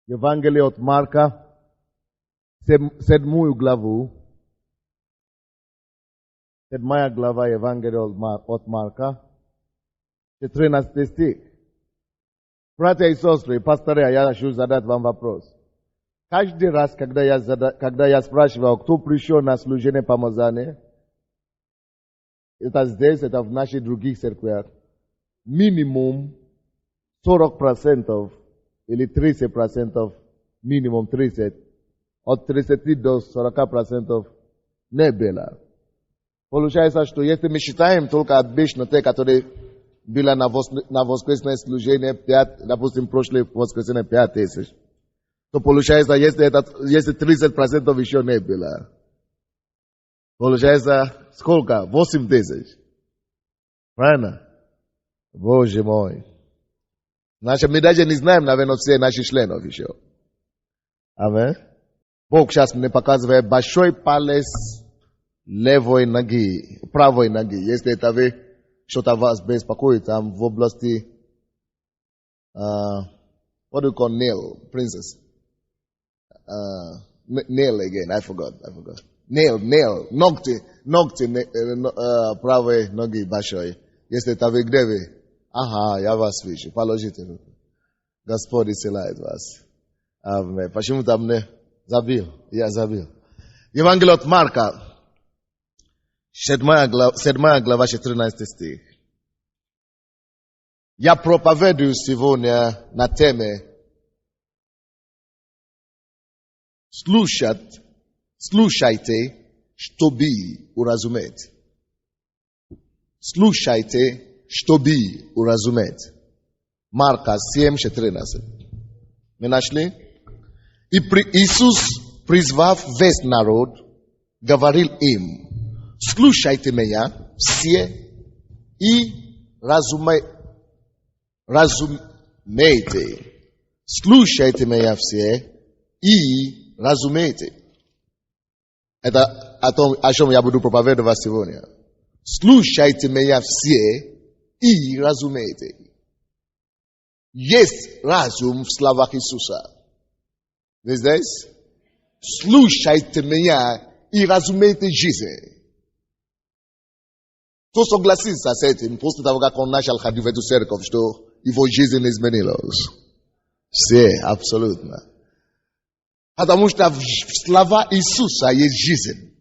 Евангелие от Марка, 7 главу. 7 глава Евангелия от Марка, 14 стих. Братья и сестры, пасторы, я хочу задать вам вопрос. Каждый раз, когда я спрашивал, кто пришел на служение помазания, это здесь, это в наших других церквях, минимум 40% или 30%, минимум 30%, от 30 до 40% не было. Получается, что если мы считаем только обычно те, которые были на воскресное служение, допустим, прошлое воскресенье 5000, то получается, если 30% еще не было, получается, сколько? 8000. Правильно? Боже мой. Значит, мы даже не знаем, наверное, все наши членов еще. Амин. Бог сейчас мне показывает большой палец левой ноги, правой ноги. Если это вы, что-то вас беспокоит там в области, what do you call nail, princess? Nail again, I forgot. Nail, ногти, правой ноги большой. Если это вы, где вы? Ага, я вас вижу. Положите руку. Господь исцеляет вас. Аминь. Почему-то мне забил. Я забил. Евангелие от Марка, 7 глава, 14 стих. Я проповедую сегодня на теме слушайте, чтобы уразуметь. Слушайте, чтобы уразуметь. Марка 7:14. Мы нашли? И Иисус, призвав весь народ, говорил им: слушайте меня все и разумейте. Слушайте меня все и разумейте. Это о чем я буду проповедовать сегодня. Слушайте меня все и разумейте. Есть разум в словах Иисуса. Вы здесь? Слушайте меня и разумейте жизнь. Кто согласится с этим после того, как он начал ходить в эту церковь, что его жизнь изменилась? Все, абсолютно. Потому что в слова Иисуса есть жизнь.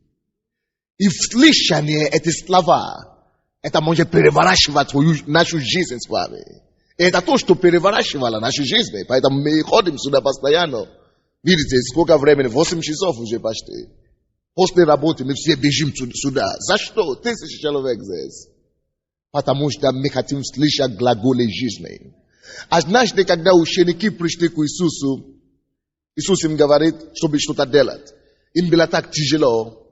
И в слышании эти слова, это может переворачивать нашу жизнь с вами. И это то, что переворачивало нашу жизнь. Поэтому мы ходим сюда постоянно. Видите, сколько времени? 8 часов уже почти. После работы мы все бежим сюда. За что? 1000 человек здесь. Потому что мы хотим слышать глаголы жизни. Однажды, когда ученики пришли к Иисусу, Иисус им говорит, чтобы что-то делать. Им было так тяжело.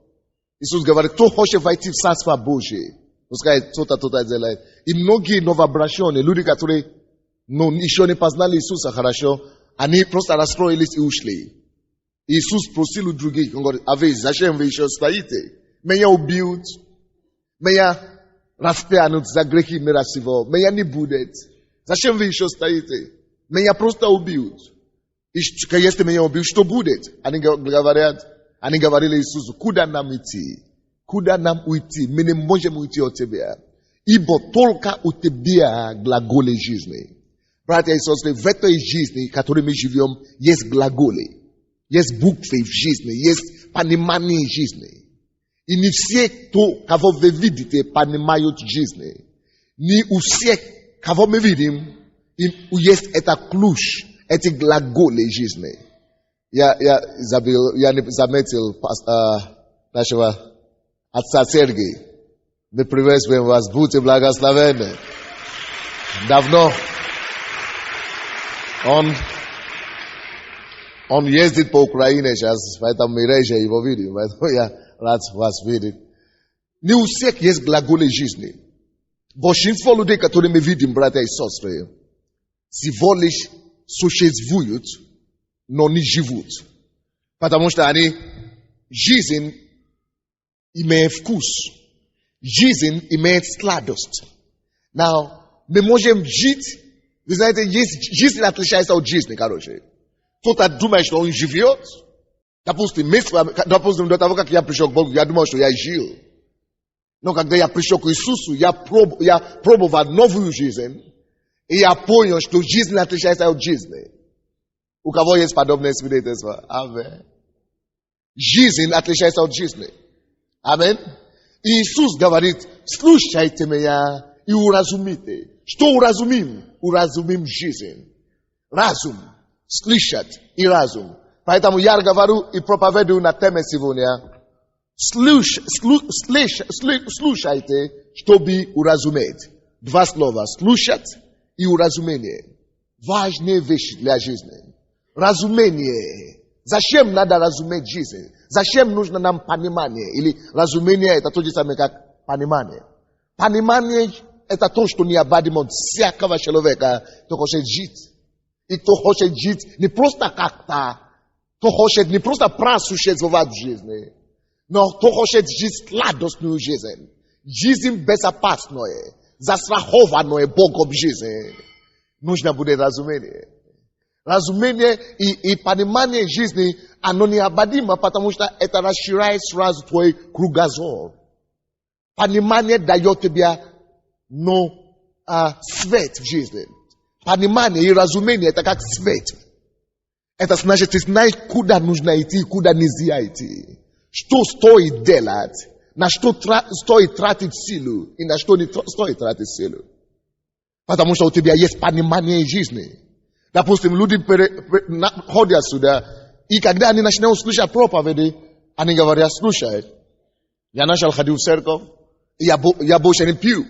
Иисус говорит, кто хочет войти в Царство Божие, пускай кто-то делает. И многие новообращенные, люди, которые еще не познали Иисуса хорошо, они просто расстроились и ушли. Иисус просил у других, он говорит, а вы зачем вы еще стоите? Меня убьют, меня распянут за грехи мира сего, меня не будет. Зачем вы еще стоите? Меня просто убьют. И если меня убьют, что будет? Они говорили Иисусу, куда нам идти? Куда нам уйти? Мы не можем уйти от тебя. Ибо только у тебя глаголы жизни. Братья и сестры, в этой жизни, в которой мы живем, есть глаголы. Есть буквы в жизни, есть понимание жизни. И не все, кого вы видите, понимают жизни. Не у всех, кого мы видим, есть это ключ, эти глаголы жизни. Я не заметил нашего отца Сергея. Мы приветствуем вас, будьте благословенны. Давно он ездит по Украине сейчас, поэтому мы реже его видим, поэтому я рад вас видеть. Не у всех есть глаголы жизни. Большинство людей, которые мы видим, братья и сестры, всего лишь существуют, но не живут. Потому что жизнь имеет вкус. Жизнь имеет сладость. Мы можем жить, вы знаете, жизнь отличается от жизни, короче. Tota думаешь, что он живет? Допустим, до того, как я пришел к Богу, я думал, что я жил. Но когда я пришел к Иисусу, я пробовал новую жизнь, и я понял, что жизнь отличается от жизни. У кого есть подобное свидетельство? Аминь. Жизнь отличается от жизни. Аминь. Иисус говорит, слушайте меня и уразумите. Что уразумим? Уразумим жизнь. Разум. Слышать и разум. Поэтому я говорю и проповедую на теме сегодня. Слушайте, чтобы уразуметь. Два слова. Слушать и уразумение. Важные вещи для жизни. Разумение. Зачем надо разуметь жизнь? Зачем нужно нам понимание? Или разумение это то же самое, как понимание. Понимание это то, что необходимо от всякого человека, кто хочет жить. И кто хочет жить не просто как-то, кто хочет не просто просуществовать в жизни, но кто хочет жить сладостную жизнь. Жизнь безопасная, застрахованная Богом жизнь. Нужно будет разумение. Разумение и понимание жизни, оно необходимо, потому что это расширяет сразу твой кругозор. Понимание дает тебе, свет в жизни. Понимание и разумение это как свет. Это значит, ты знаешь, куда нужно идти, куда нельзя идти. Что стоит делать, на что стоит тратить силу и на что не стоит тратить силу. Потому что у тебя есть понимание жизни. Допустим, люди ходят сюда, и когда они начинают слушать проповеди, они говорят, слушай, я начал ходить в церковь, и я больше не пью.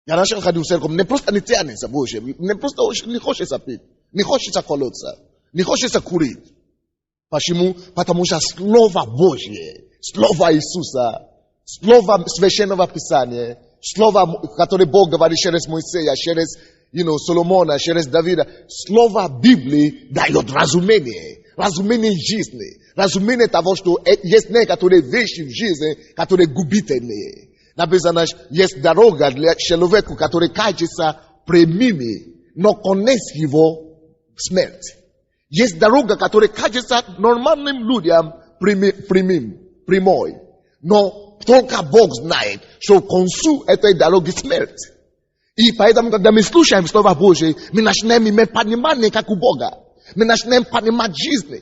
Я начал ходить в церковь, не просто не тянется больше, не просто не хочется пить, не хочется колоться, не хочется курить. Почему? Потому что Слово Божье, Слово Иисуса, Слово Священного Писания, Слово, которое Бог говорит через Моисея, через Соломона, через Давида, Слово Библии дает разумение, разумение жизни, разумение того, что есть некоторые вещи в жизни, которые губительные. Написано, есть дорога для человека, который кажется прямыми, но конец его смерть. Есть дорога, которая кажется нормальным людям прямой. Но только Бог знает, что к концу этой дороги смерть. И поэтому, когда мы слушаем Слово Божие, мы начинаем иметь понимание, как у Бога. Мы начинаем понимать жизнь.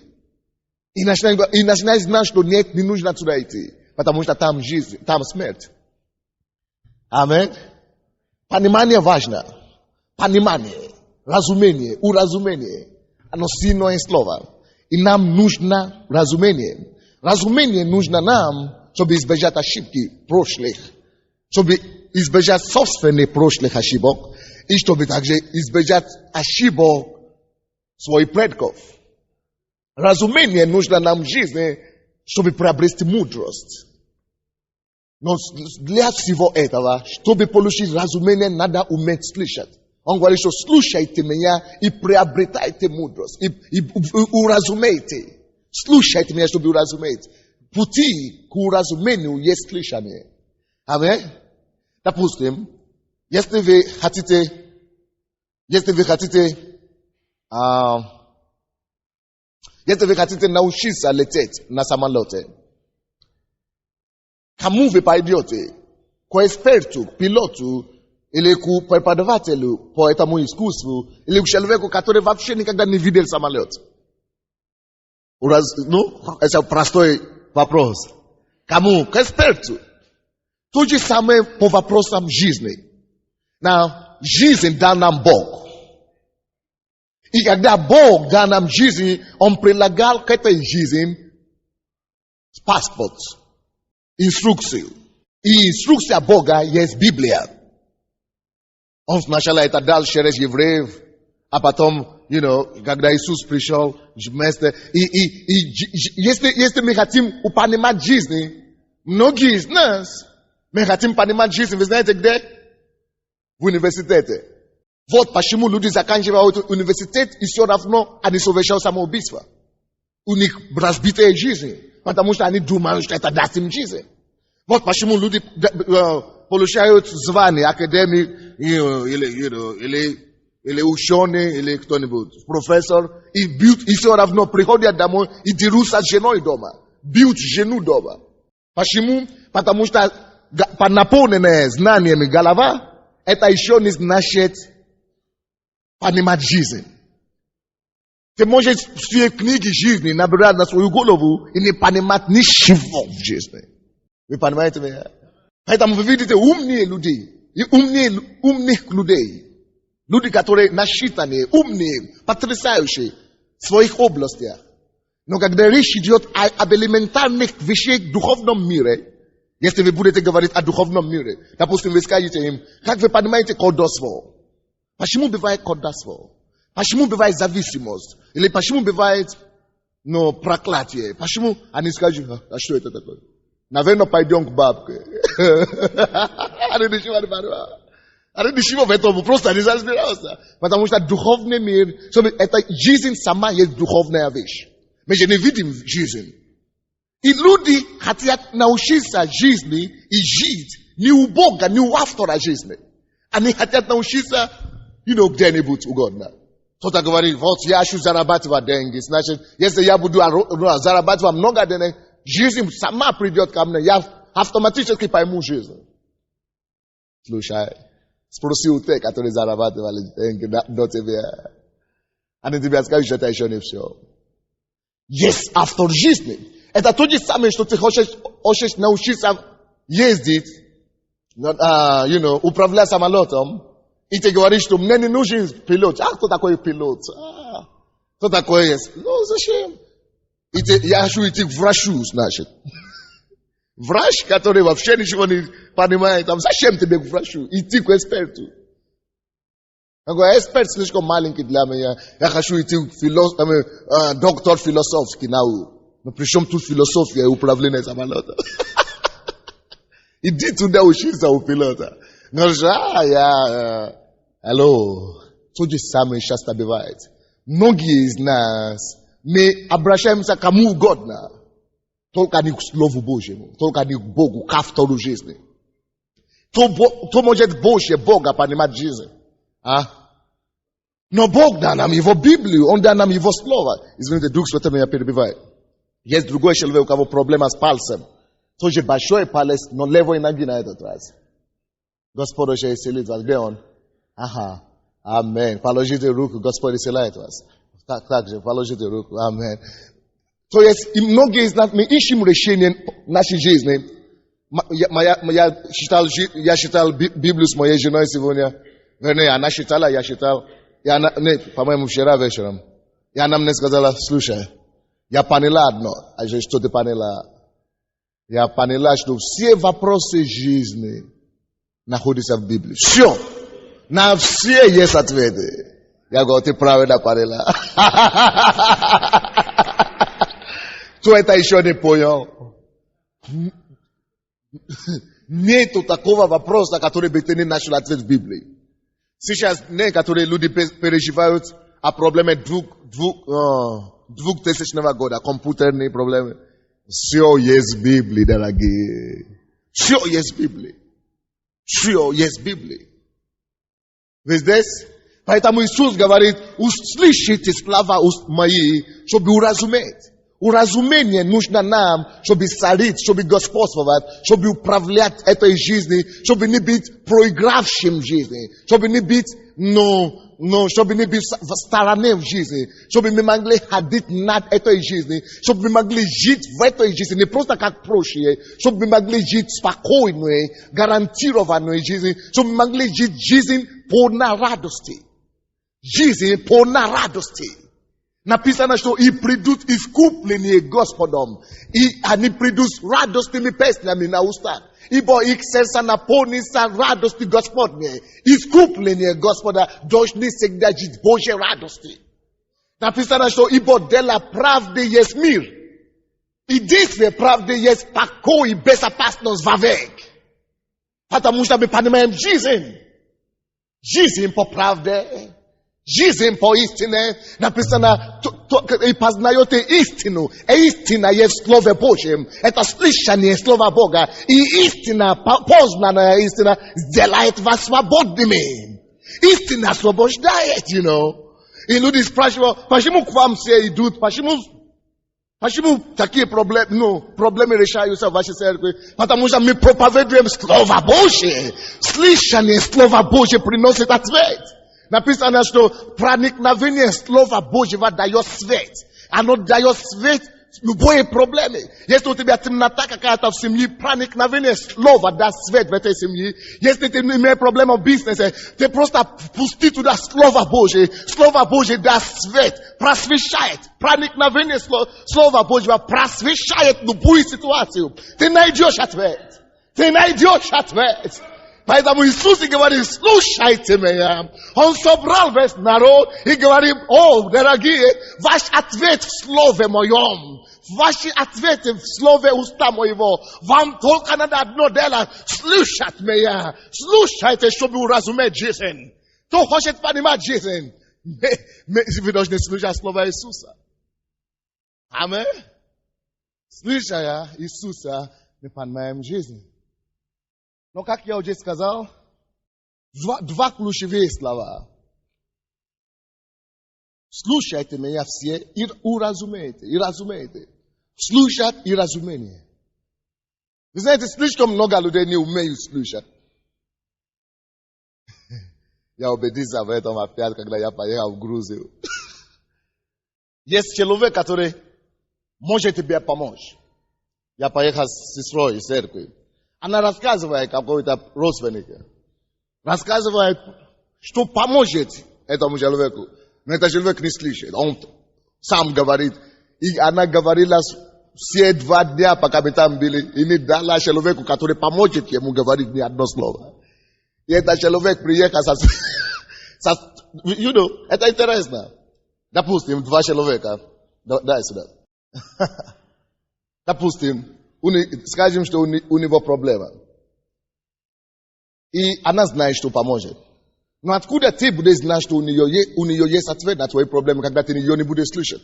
И начинаем знать, что нет, не нужно туда идти. Потому что там жизнь, там смерть. Аминь. Понимание важно. Понимание, разумение, уразумение. Оно сильное слово. И нам нужно разумение. Разумение нужно нам, чтобы избежать ошибки прошлых. Чтобы избежать собственных прошлых ошибок. И чтобы также избежать ошибок своих предков. Разумение нужно нам в жизни, чтобы приобрести мудрость. Но для всего этого, чтобы получить разумение, надо уметь слышать. Он говорит, что слушайте меня и приобретайте мудрость. И уразумейте. Слушайте меня, чтобы уразуметь. Пути к уразумению есть слышание. Аминь. Допустим, если вы хотите научиться лететь на самолете, кому вы пойдете? К эксперту, к пилоту, или к преподавателю по этому искусству, или к человеку, который вообще никогда не видел самолет? Это простой вопрос. Кому? К эксперту. То же самое по вопросам жизни. Жизнь дал нам Бог. И когда Бог дал нам жизнь, Он прилагал к этой жизни паспорт, инструкцию. И инструкция Бога есть Библия. Он сначала это дал через евреев, а потом, когда Иисус пришел вместе. Если мы хотим понимать жизнь, многие из нас, мы хотим понимать жизнь, вы знаете где? В университете. Вот почему люди заканчивают университет и все равно они совершают самоубийство. У них разбитая жизнь, потому что они думают, что это даст им жизнь. Вот почему люди получают звание академии или или ученый, или кто-нибудь, профессор, и бьют, и все равно приходят домой и дерутся с женой дома. Бьют жену дома. Почему? Потому что наполненная знаниями голова, это еще не значит понимать жизнь. Ты можешь все книги жизни набирать на свою голову и не понимать ничего в жизни. Вы понимаете меня? Поэтому вы видите умные люди, и умных людей. Люди, которые насчитанные, умные, потрясающие в своих областях. Но когда речь идет об элементарных вещах в духовном мире, если вы будете говорить о духовном мире, допустим, вы скажете им, как вы понимаете колдовство? Почему бывает колдовство? Почему бывает зависимость? Или почему бывает проклятие? Почему? Они скажут, а что это такое? Наверное, пойдем к бабке. Они ничего в этом просто не разбираются. Потому что духовный мир, это жизнь сама есть духовная вещь. Мы же не видим жизнь. И люди хотят научиться жизни и жить не у Бога, не у автора жизни. Они хотят научиться, где-нибудь угодно. Кто-то говорит, вот я хочу зарабатывать деньги. Значит, если я буду зарабатывать много денег, жизнь сама придет ко мне. Я автоматически пойму жизнь. Слушай, спроси у тех, которые зарабатывали деньги до тебя. Они тебе скажут, что это еще не все. Есть автор жизни. Это то же самое, что ты хочешь научиться ездить, управлять самолетом, и ты говоришь, что мне не нужен пилот. А кто такой пилот? Кто такой есть? Ну, зачем? Я хочу идти к врачу, значит. Врач, который вообще ничего не понимает, зачем тебе к врачу? Идти к эксперту. Я говорю, эксперт слишком маленький для меня. Я хочу идти к доктор философский наук. Но при чем тут философия и управление самолета? Иди туда учиться у пилота. Говоришь, алло, то же самое часто бывает. Многие из нас, мы обращаемся к кому угодно. Только не к Слову Божьему, только не к Богу, к автору жизни. То может больше Бога понимать жизнь. Но Бог дан нам Его Библию, Он дан нам Его Слово. Извините, Дух Святой меня перебивает. Есть другой человек, у кого проблема с пальцем. Тоже большой палец, но левой ноги на этот раз. Господь уже исцелит вас. Где он? Ага. Аминь. Положите руку, Господь исцеляет вас. Так же, положите руку. Аминь. То есть, и многие из нас, мы ищем решение нашей жизни. Я читал Библию с моей женой сегодня. Вернее, она читала, я читал. И она, по-моему, вчера вечером. И она мне сказала, слушай, я поняла одно. А что ты поняла? Я поняла, что все вопросы жизни находятся в Библии. Все. На все есть ответы. Я говорю, ты правильно поняла. Кто это еще не понял? Нету такого вопроса, который бы ты не нашел ответ в Библии. Сейчас некоторые люди переживают о проблеме 2000 года, компьютерные проблемы. Все есть в Библии, дорогие. Все есть в Библии. Все есть в Библии. Вы здесь? Поэтому Иисус говорит, услышите слова мои, чтобы уразуметь. Уразумение нужно нам, чтобы царить, чтобы господствовать, чтобы управлять этой жизнью, чтобы не быть проигравшим в жизни, чтобы не быть, чтобы не быть в стороне в жизни, чтобы мы могли ходить над этой жизнью, чтобы мы могли жить в этой жизни, не просто как прошлое, чтобы мы могли жить спокойной, гарантированной жизнью, чтобы мы могли жить жизнь полна радости. Жизнь полна радости. Написано, что и придут искупление Господом, и они придут радостными песнями на устах. Ибо их сердца наполнится радости Господней. Искупление Господа должны всегда жить Божьей радости. Написано, что ибо для правды есть мир. И действие правды есть покой и безопасность вовек. Потому что мы понимаем жизнь. Жизнь по правде. Жизнь по истине. Написано, и познаете истину. И истина есть в Слове Божьем. Это слышание Слова Бога. И истина, познанная истина, сделает вас свободными. Истина освобождает, И люди спрашивают, почему к вам все идут, почему такие проблемы решаются в вашей церкви? Потому что мы проповедуем Слово Божье. Слышание Слова Божьего приносит ответ. Написано, что проникновение Слова Божьего дает свет. Оно дает свет любой проблеме. Если у тебя темнота какая-то в семье, проникновение Слова даст свет в этой семье. Если ты имеешь проблему в бизнесе, ты просто пусти туда Слово Божье. Слово Божье даст свет, просвещает. Проникновение Слова Божьего просвещает любую ситуацию. Ты найдешь ответ. Ты найдешь ответ. Поэтому Иисус и говорит, слушайте меня. Он собрал весь народ и говорит, дорогие, ваш ответ в Слове моем. Ваши ответы в Слове уста моего. Вам только надо одно дело, слушать меня. Слушайте, чтобы уразуметь жизнь. Кто хочет понимать жизнь, вы должны слушать Слово Иисуса. Аминь. Слушая Иисуса, мы понимаем жизнь. Но, как я уже сказал, два ключевые слова. Слушайте меня все и разумейте. Слушать и разумение. Вы знаете, слишком много людей не умеют слушать. Я убедился в этом опять, когда я поехал в Грузию. Есть человек, который может тебе помочь. Я поехал с сестрой из церкви. Она рассказывает какой-то родственнику. Рассказывает, что поможет этому человеку. Но этот человек не слышит. Он сам говорит. И она говорила все 2 дня, пока мы там были. И не дала человеку, который поможет ему говорить ни одно слово. И этот человек приехал это интересно. Допустим, 2 человека. Дай сюда. Допустим, скажем, что у него проблема. И она знает, что поможет. Но откуда ты будешь знать, что у нее есть ответ на твои проблемы, когда ты ее не будешь слышать?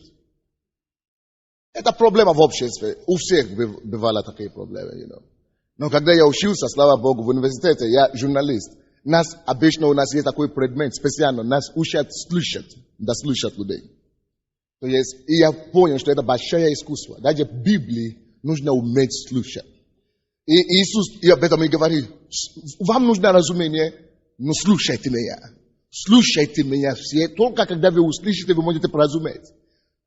Это проблема в обществе. У всех бывали такие проблемы. Но когда я учился, слава Богу, в университете, я журналист. Обычно у нас есть такой предмет, специально, нас учат слышать, слышать людей. То есть, и я понял, что это большое искусство. Даже в Библии нужно уметь слушать. И Иисус об этом и говорит. Вам нужно разумение, но слушайте меня. Слушайте меня все. Только когда вы услышите, вы можете поразуметь.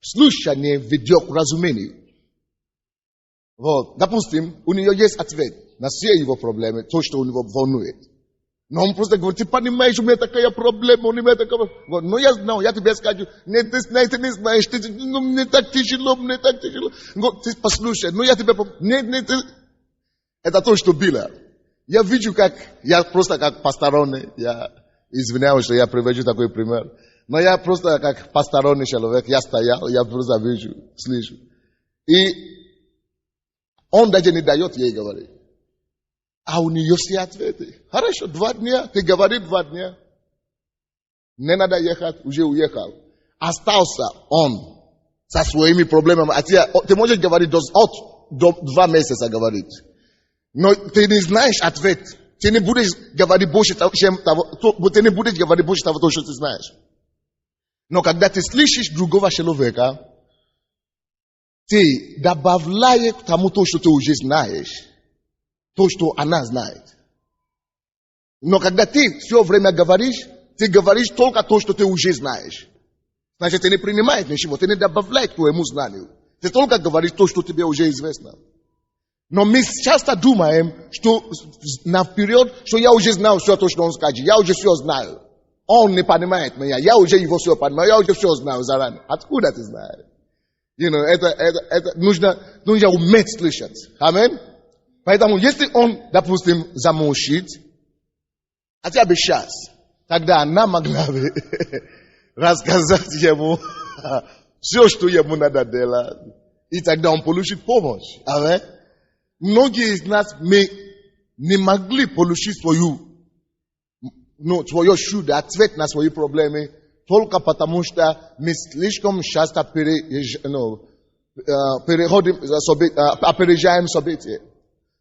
Слушание ведет к разумению. Допустим, у нее есть ответ на все его проблемы, то, что у него волнует. Но он просто говорит, ты понимаешь, у меня такая проблема, у меня такая проблема. Но я знаю, я тебе скажу, ты не знаешь, мне так тяжело. Ты послушай, я тебе... Это то, что было. Я вижу, я просто как посторонний, я извиняюсь, что я привожу такой пример. Но я просто как посторонний человек, я стоял, я просто вижу, слышу. И он даже не дает ей говорить. А у нее все ответы. Хорошо, 2 дня. Ты говоришь 2 дня. Не надо ехать, уже уехал. Остался он со своими проблемами. Ты можешь говорить до 2 месяца говорить. Но ты не знаешь ответ. Ты не будешь говорить больше того, ты не будешь говорить больше того, что ты знаешь. Но когда ты слышишь другого человека, ты добавляешь к тому, то, что ты уже знаешь. То, что она знает. Но когда ты все время говоришь, ты говоришь только то, что ты уже знаешь. Значит, ты не принимаешь ничего, ты не добавляешь к твоему знанию. Ты только говоришь то, что тебе уже известно. Но мы часто думаем, что наперед, что я уже знаю все то, что он скажет. Я уже все знаю. Он не понимает меня. Я уже его все понимаю. Я уже все знаю заранее. Откуда ты знаешь? Это нужно уметь слышать. Аминь. Поэтому, если он, допустим, замолчит, хотя бы сейчас, тогда она могла бы рассказать ему все, что ему надо делать. И тогда он получит помощь. Аминь. Многие из нас, мы не могли получить свою чудо, ответ на свои проблемы, только потому что мы слишком часто опережаем события.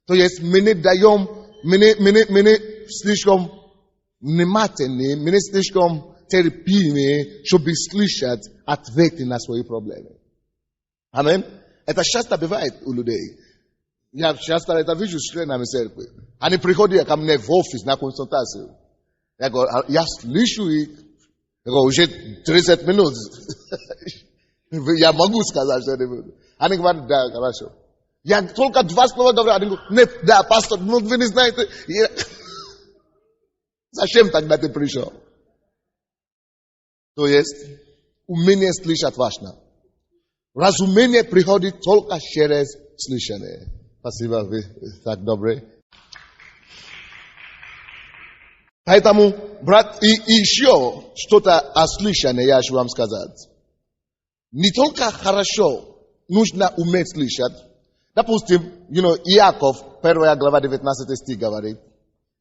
То есть мы не даем, мы не слишком внимательны, мене слишком терпимы, чтобы слышать ответы на свои проблемы. Амин. Это часто бывает у людей. Я часто это вижу с членами церкви. Они приходят ко мне в офис на консультацию. Я говорю, я слышу их. Я говорю, уже 30 минут. Я могу сказать, что это будет. Они говорят, да, хорошо. Я только 2 слова говорю, они говорят, нет, да, пастор, ну вы не знаете. Зачем тогда ты пришел? То есть, умение слышать важно. Разумение приходит только через слышание. Спасибо, вы так добры. Поэтому, брат, и еще что-то о слышании я хочу вам сказать. Не только хорошо нужно уметь слышать. Допустим, Иаков, 1 глава 19 стих говорит.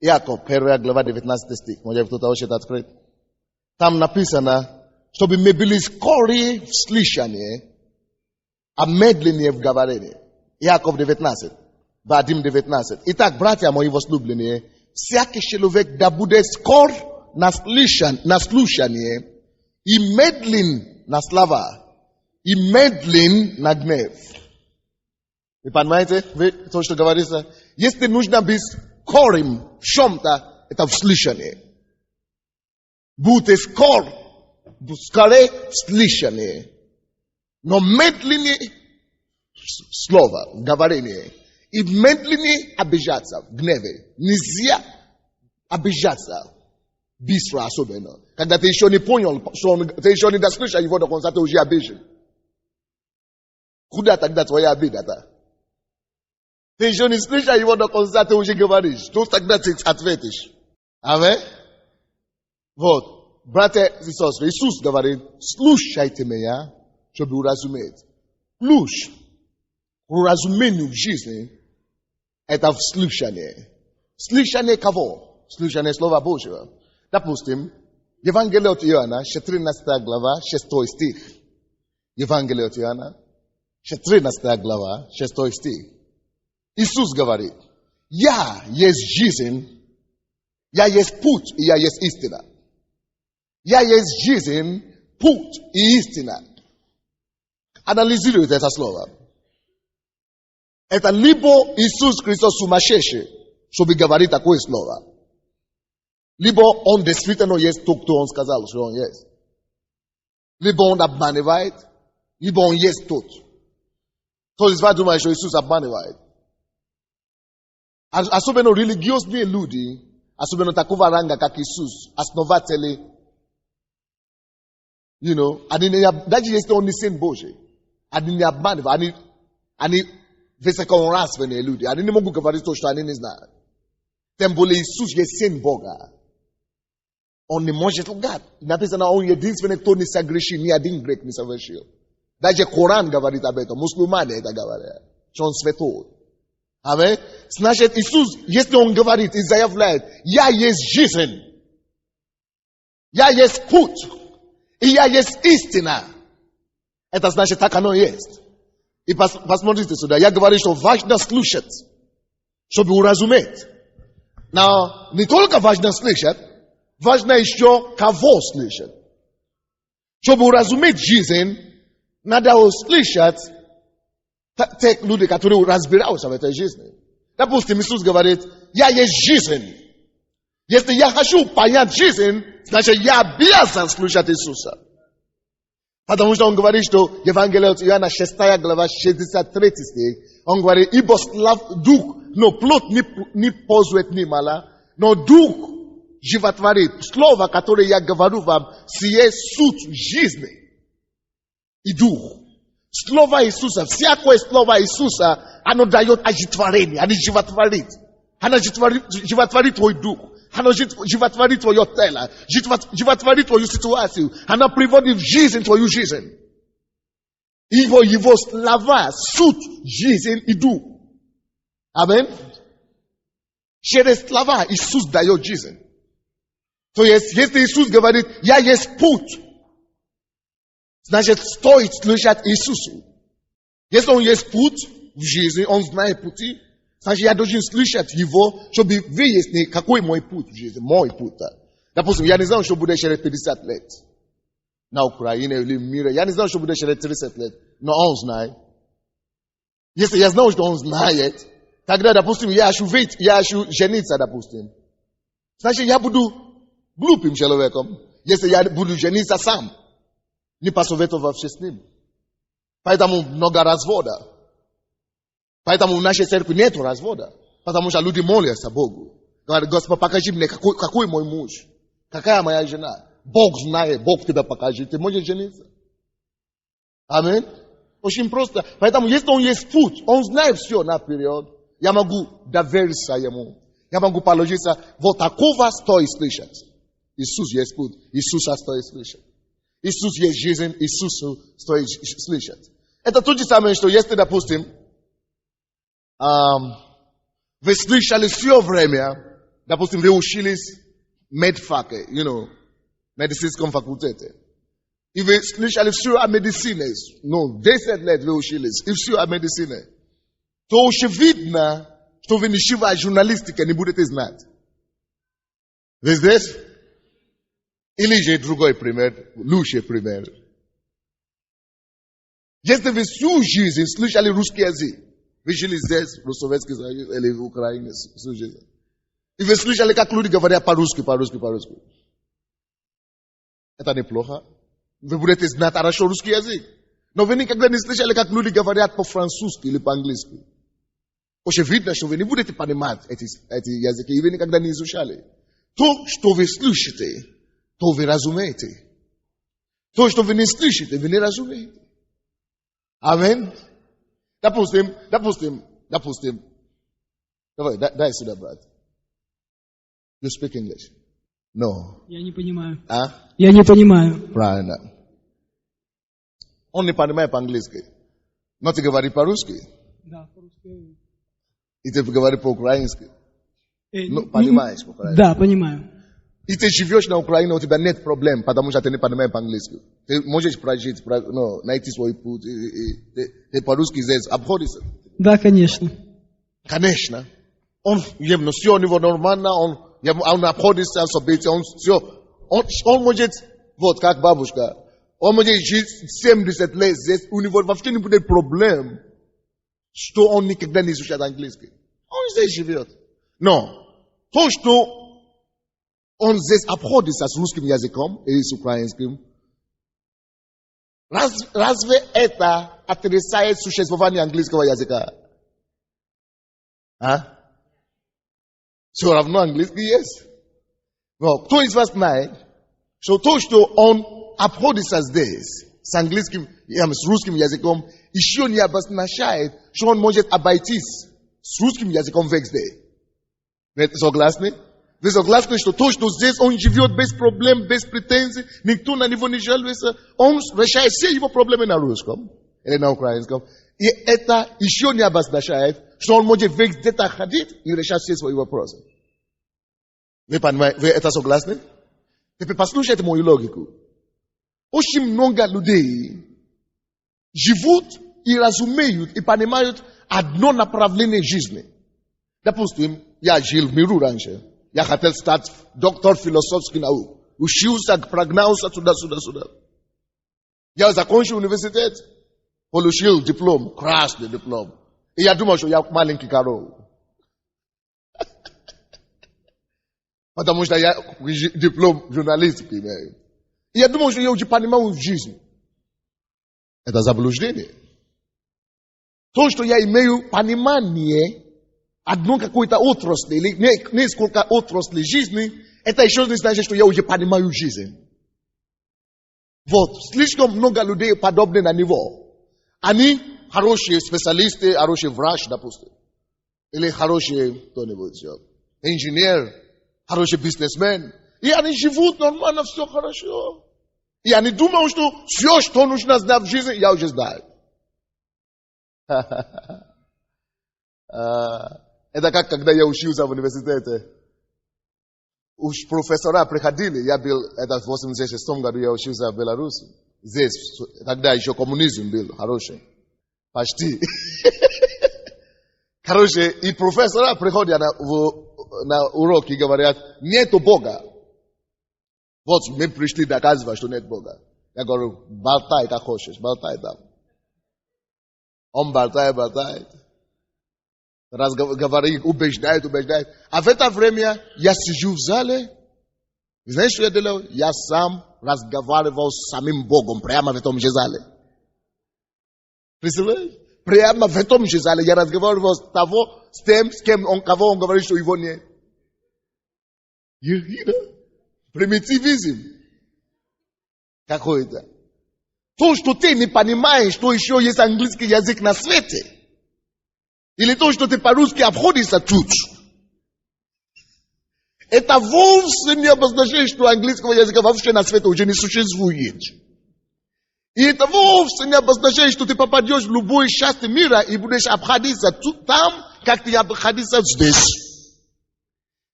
Иаков, 1 глава 19 стих. Может кто-то хочет открыть? Там написано, чтобы мы были скорее в слышании, а медленнее в говорении. Иаков 19, Вадим 19. Итак, братья мои возлюбленные, всякий человек да будет скор на слушание и медлен на слова, и медлен на гнев. Вы понимаете, то, что говорится? Если нужно быть скорым в чем-то, это в слышании. Будьте скорее в слышании, но медленнее слово, говорение. И медленнее обижаться в гневе. Нельзя обижаться быстро особенно. Когда ты еще не понял, ты еще не дослышал его до конца, ты уже обижен. Куда тогда твоя обида-то? Ты еще не слышал его до конца, ты уже говоришь. Что тогда ты ответишь? Аминь? Вот. Братья и сестры, Иисус говорит, слушайте меня, чтобы уразуметь. Ключ к уразумению в жизни – это в слышании. Слышание кого? Слышание Слова Божьего. Допустим, Евангелие от Иоанна, 14 глава, 6 стих. Евангелие от Иоанна, 14 глава, 6 стих. Иисус говорит, я есть жизнь, я есть путь, и я есть истина. Я есть жизнь, путь и истина. Анализируйте это слово. Это либо Иисус Христос сумасшедший, чтобы говорить такое слово. Либо он действительно есть то, кто он сказал, что он есть. Либо он обманывает, либо он есть тот. То есть, вы думаете, что Иисус обманывает. Особенно религиозные люди, особенно такого ранга, как Иисус, основатели, даже если он не сын Божий, они не обманывают, они высокоранственные люди, они не могут говорить то, что они не знают. Тем более Иисус есть сын Бога. Он не может лгать. Написано, он единственный, кто не согрешил, ни один грех не совершил. Даже Коран говорит об этом, мусульмане это говорят, что он святой. Аминь. Значит, Иисус, если он говорит и заявляет, я есть жизнь, я есть путь, и я есть истина, это значит, так оно есть. И посмотрите сюда, я говорю, что важно слушать, чтобы уразуметь. Но не только важно слышать, важно еще кого слышать. Чтобы уразуметь жизнь, надо услышать тех людей, которые разбираются в этой жизни. Допустим, Иисус говорит, я есть жизнь. Если я хочу понять жизнь, значит, я обязан слушать Иисуса. Потому что он говорит, что Евангелие от Иоанна, 6 глава, 63 стих, он говорит, ибо дух, но плоть не пользует немало, но дух животворит. Слово, которое я говорю вам, сие суть жизни и дух. Слово Иисуса, всякое слово Иисуса, оно дает оживотворение, оно животворит. Оно животворит твой дух. Оно животворит твое тело, животворит твою ситуацию. Оно приводит в жизнь твою жизнь. Его слова, суть, жизнь и дух. Аминь. Через слова Иисус дает жизнь. То есть, если Иисус говорит, я есть путь, значит, стоит слушать Иисусу. Если он есть путь в жизни, он знает пути, значит, я должен слышать его, чтобы выяснить, какой мой путь в жизни, мой путь. Допустим, я не знал, что будет через 50 лет. На Украине или в мире. Я не знал, что будет через 30 лет. Но он знает. Если я знал, что он знает, тогда, допустим, я хочу жениться, допустим. Значит, я буду глупым человеком, если я буду жениться сам, не посоветовавшись с ним. Поэтому много развода. Поэтому в нашей церкви нет развода. Потому что люди молятся Богу. Говорят, Господи, покажи мне, какой мой муж, какая моя жена. Бог знает, Бог тебя покажет, ты можешь жениться. Аминь. Очень просто. Поэтому, если он есть путь, он знает все наперед, я могу довериться ему. Я могу положиться, вот такого стоит слышать. Иисус есть путь, Иисуса стоит слышать. Иисус есть жизнь, Иисусу стоит слышать. Это то же самое, что если, допустим, вы слышали все время, допустим, вы учились медфаке, в медицинском факультете. И вы слышали все о медицине, 10 лет вы учились, и все о медицине. То очевидно, что вы ничего о журналистике не будете знать. Вы здесь? Или же другой пример, лучший пример. Если вы всю жизнь слышали русский язык, вы жили здесь, в Советском Союзе, или в Украине, всю жизнь. И вы слышали, как люди говорят по-русски. Это неплохо. Вы будете знать хорошо русский язык. Но вы никогда не слышали, как люди говорят по-французски или по-английски. Очевидно, что вы не будете понимать эти языки, и вы никогда не изучали. То, что вы слышите, то вы разумеете. То, что вы не слышите, вы не разумеете. Аминь. Допустим. Давай, дай сюда, брат. You speak English? No. Я не понимаю. А? Я не понимаю. Правильно. Он не понимает по-английски. Но ты говоришь по-русски? Да, по-русски. И ты говоришь по-украински? Понимаешь по-украински? Да, понимаю. И ты живешь на Украине, у тебя нет проблем, потому что ты не понимаешь по-английски. Ты можешь прожить, найти свой путь, ты по-русски здесь обходишься. Да, конечно. Конечно. Он все у него нормально, он обходится события, он может, вот как бабушка, он может жить 70 лет здесь, у него вообще не будет проблем, что он никогда не изучает английский. Он здесь живет. Но то, что он здесь обходится с русским языком или с украинским, разве это отрицает существование английского языка? А? Все равно английский есть. Но кто из вас знает, что то, что он обходится здесь с английским, с русским языком, еще не обозначает, что он может обойтись с русским языком везде. Вы согласны? Вы согласны, что то, что здесь он живет без проблем, без претензий, никто на него не жалуется, он решает все его проблемы на русском или на украинском. И это еще не обозначает, что он может где-то ходить и решать все свои вопросы. Вы понимаете, вы это согласны? Теперь послушайте мою логику. Очень много людей живут и разумеют и понимают одно направление жизни. Допустим, я жил в миру раньше. Я хотел стать доктор философских наук. Учился, прогнался сюда. Я закончил университет, получил диплом, красный диплом. И я думал, что я маленький король. Потому что я диплом журналистики имею. И я думал, что я уже понимаю в жизни. Это заблуждение. То, что я имею понимание одной какой-то отрасли, или несколько отраслей жизни, это еще не значит, что я уже понимаю жизнь. Вот, слишком много людей подобны на него. Они хорошие специалисты, хороший врач, допустим. Или хороший кто-нибудь, инженер, хороший бизнесмен. И они живут нормально, все хорошо. И они думают, что все, что нужно знать в жизни, я уже знаю. Это как когда я учился в университете. Уж профессора приходили, я был, это в 86 году я учился в Беларуси. Здесь, тогда еще коммунизм был хороший. Почти. Короче, и профессора приходят на уроки и говорят, нету Бога. Вот, мы пришли доказывать, что нет Бога. Я говорю, болтай как хочешь, болтай там. Он болтает. Говорит, убеждает. А в это время я сижу в зале. Вы знаете, что я делал? Я сам разговаривал с самим Богом прямо в этом же зале. Представляете? Прямо в этом же зале я разговаривал с тем, с кем кого он говорит, что его нет. Примитивизм. Какой-то. То, что ты не понимаешь, что еще есть английский язык на свете. Или то, что ты по-русски обходишься тут. Это вовсе не обозначает, что английского языка вообще на свете уже не существует. И это вовсе не обозначает, что ты попадешь в любое счастье мира и будешь обходиться тут, там, как ты обходишься здесь.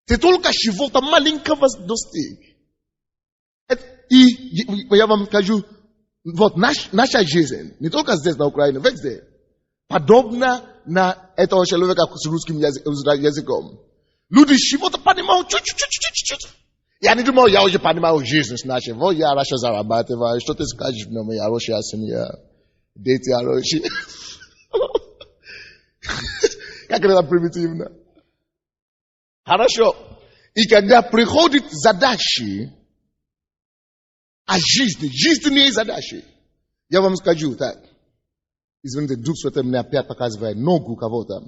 Ты только чего-то маленького достиг. И я вам скажу, вот наша жизнь, не только здесь на Украине, везде, подобна на этого человека с русским языком. Люди чего-то понимают чуть-чуть. Я не думал, я уже понимаю жизнь с нашей. Вот я раньше зарабатываю, что ты скажешь, но моя хорошая семья, дети хорошие. Как это примитивно. Хорошо. И когда приходят задачи о жизни, жизненные задачи, я вам скажу так. Извините, Дух Святой мне опять показывает ногу у кого-то.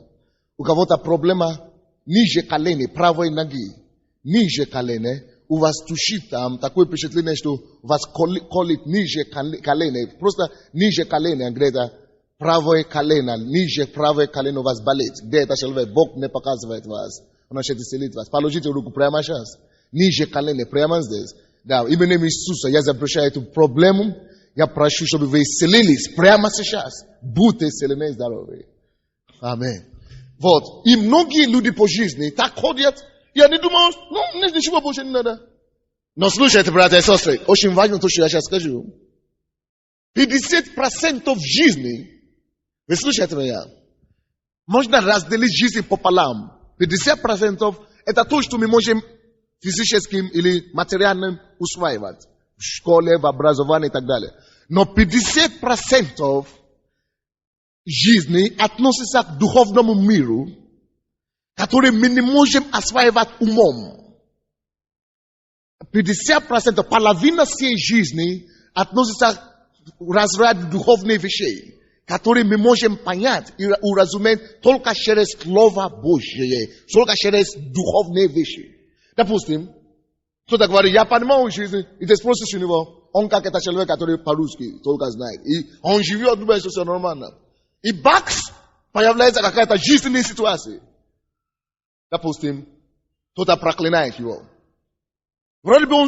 У кого-то проблема ниже колена, правой ноги. Ниже колена. У вас тушит там такое впечатление, что у вас колит ниже колена. Просто ниже колена, где-то правое колено, ниже правое колено у вас болит. Где это человек? Бог не показывает вас. Он хочет исцелить вас. Положите руку прямо сейчас. Ниже колена, прямо здесь. Да, именем Иисуса я запрещаю эту проблему. Я прошу, чтобы вы исцелились прямо сейчас. Будьте исцелены и здоровы. Аминь. Вот. И многие люди по жизни так ходят. И они думают, ничего больше не надо. Но слушайте, братья и сестры, очень важно то, что я сейчас скажу. 50% жизни, вы слушаете меня, можно разделить жизнь пополам. 50% это то, что мы можем физическим или материальным усваивать. В школе, в образовании и так далее. Но 50% жизни относится к духовному миру, который мы не можем осваивать умом. 50%, половина всей жизни относится к разряду духовных вещей, которые мы можем понять и уразуметь только через Слово Божье, только через духовные вещи. Допустим, кто-то говорит, я понимаю жизнь, и ты спросишь у него, он как это человек, который по-русски только знает. И он живет, думает, что все нормально. И бакс, появляется какая-то жизненная ситуация. Допустим, кто-то проклинает его. Вроде бы у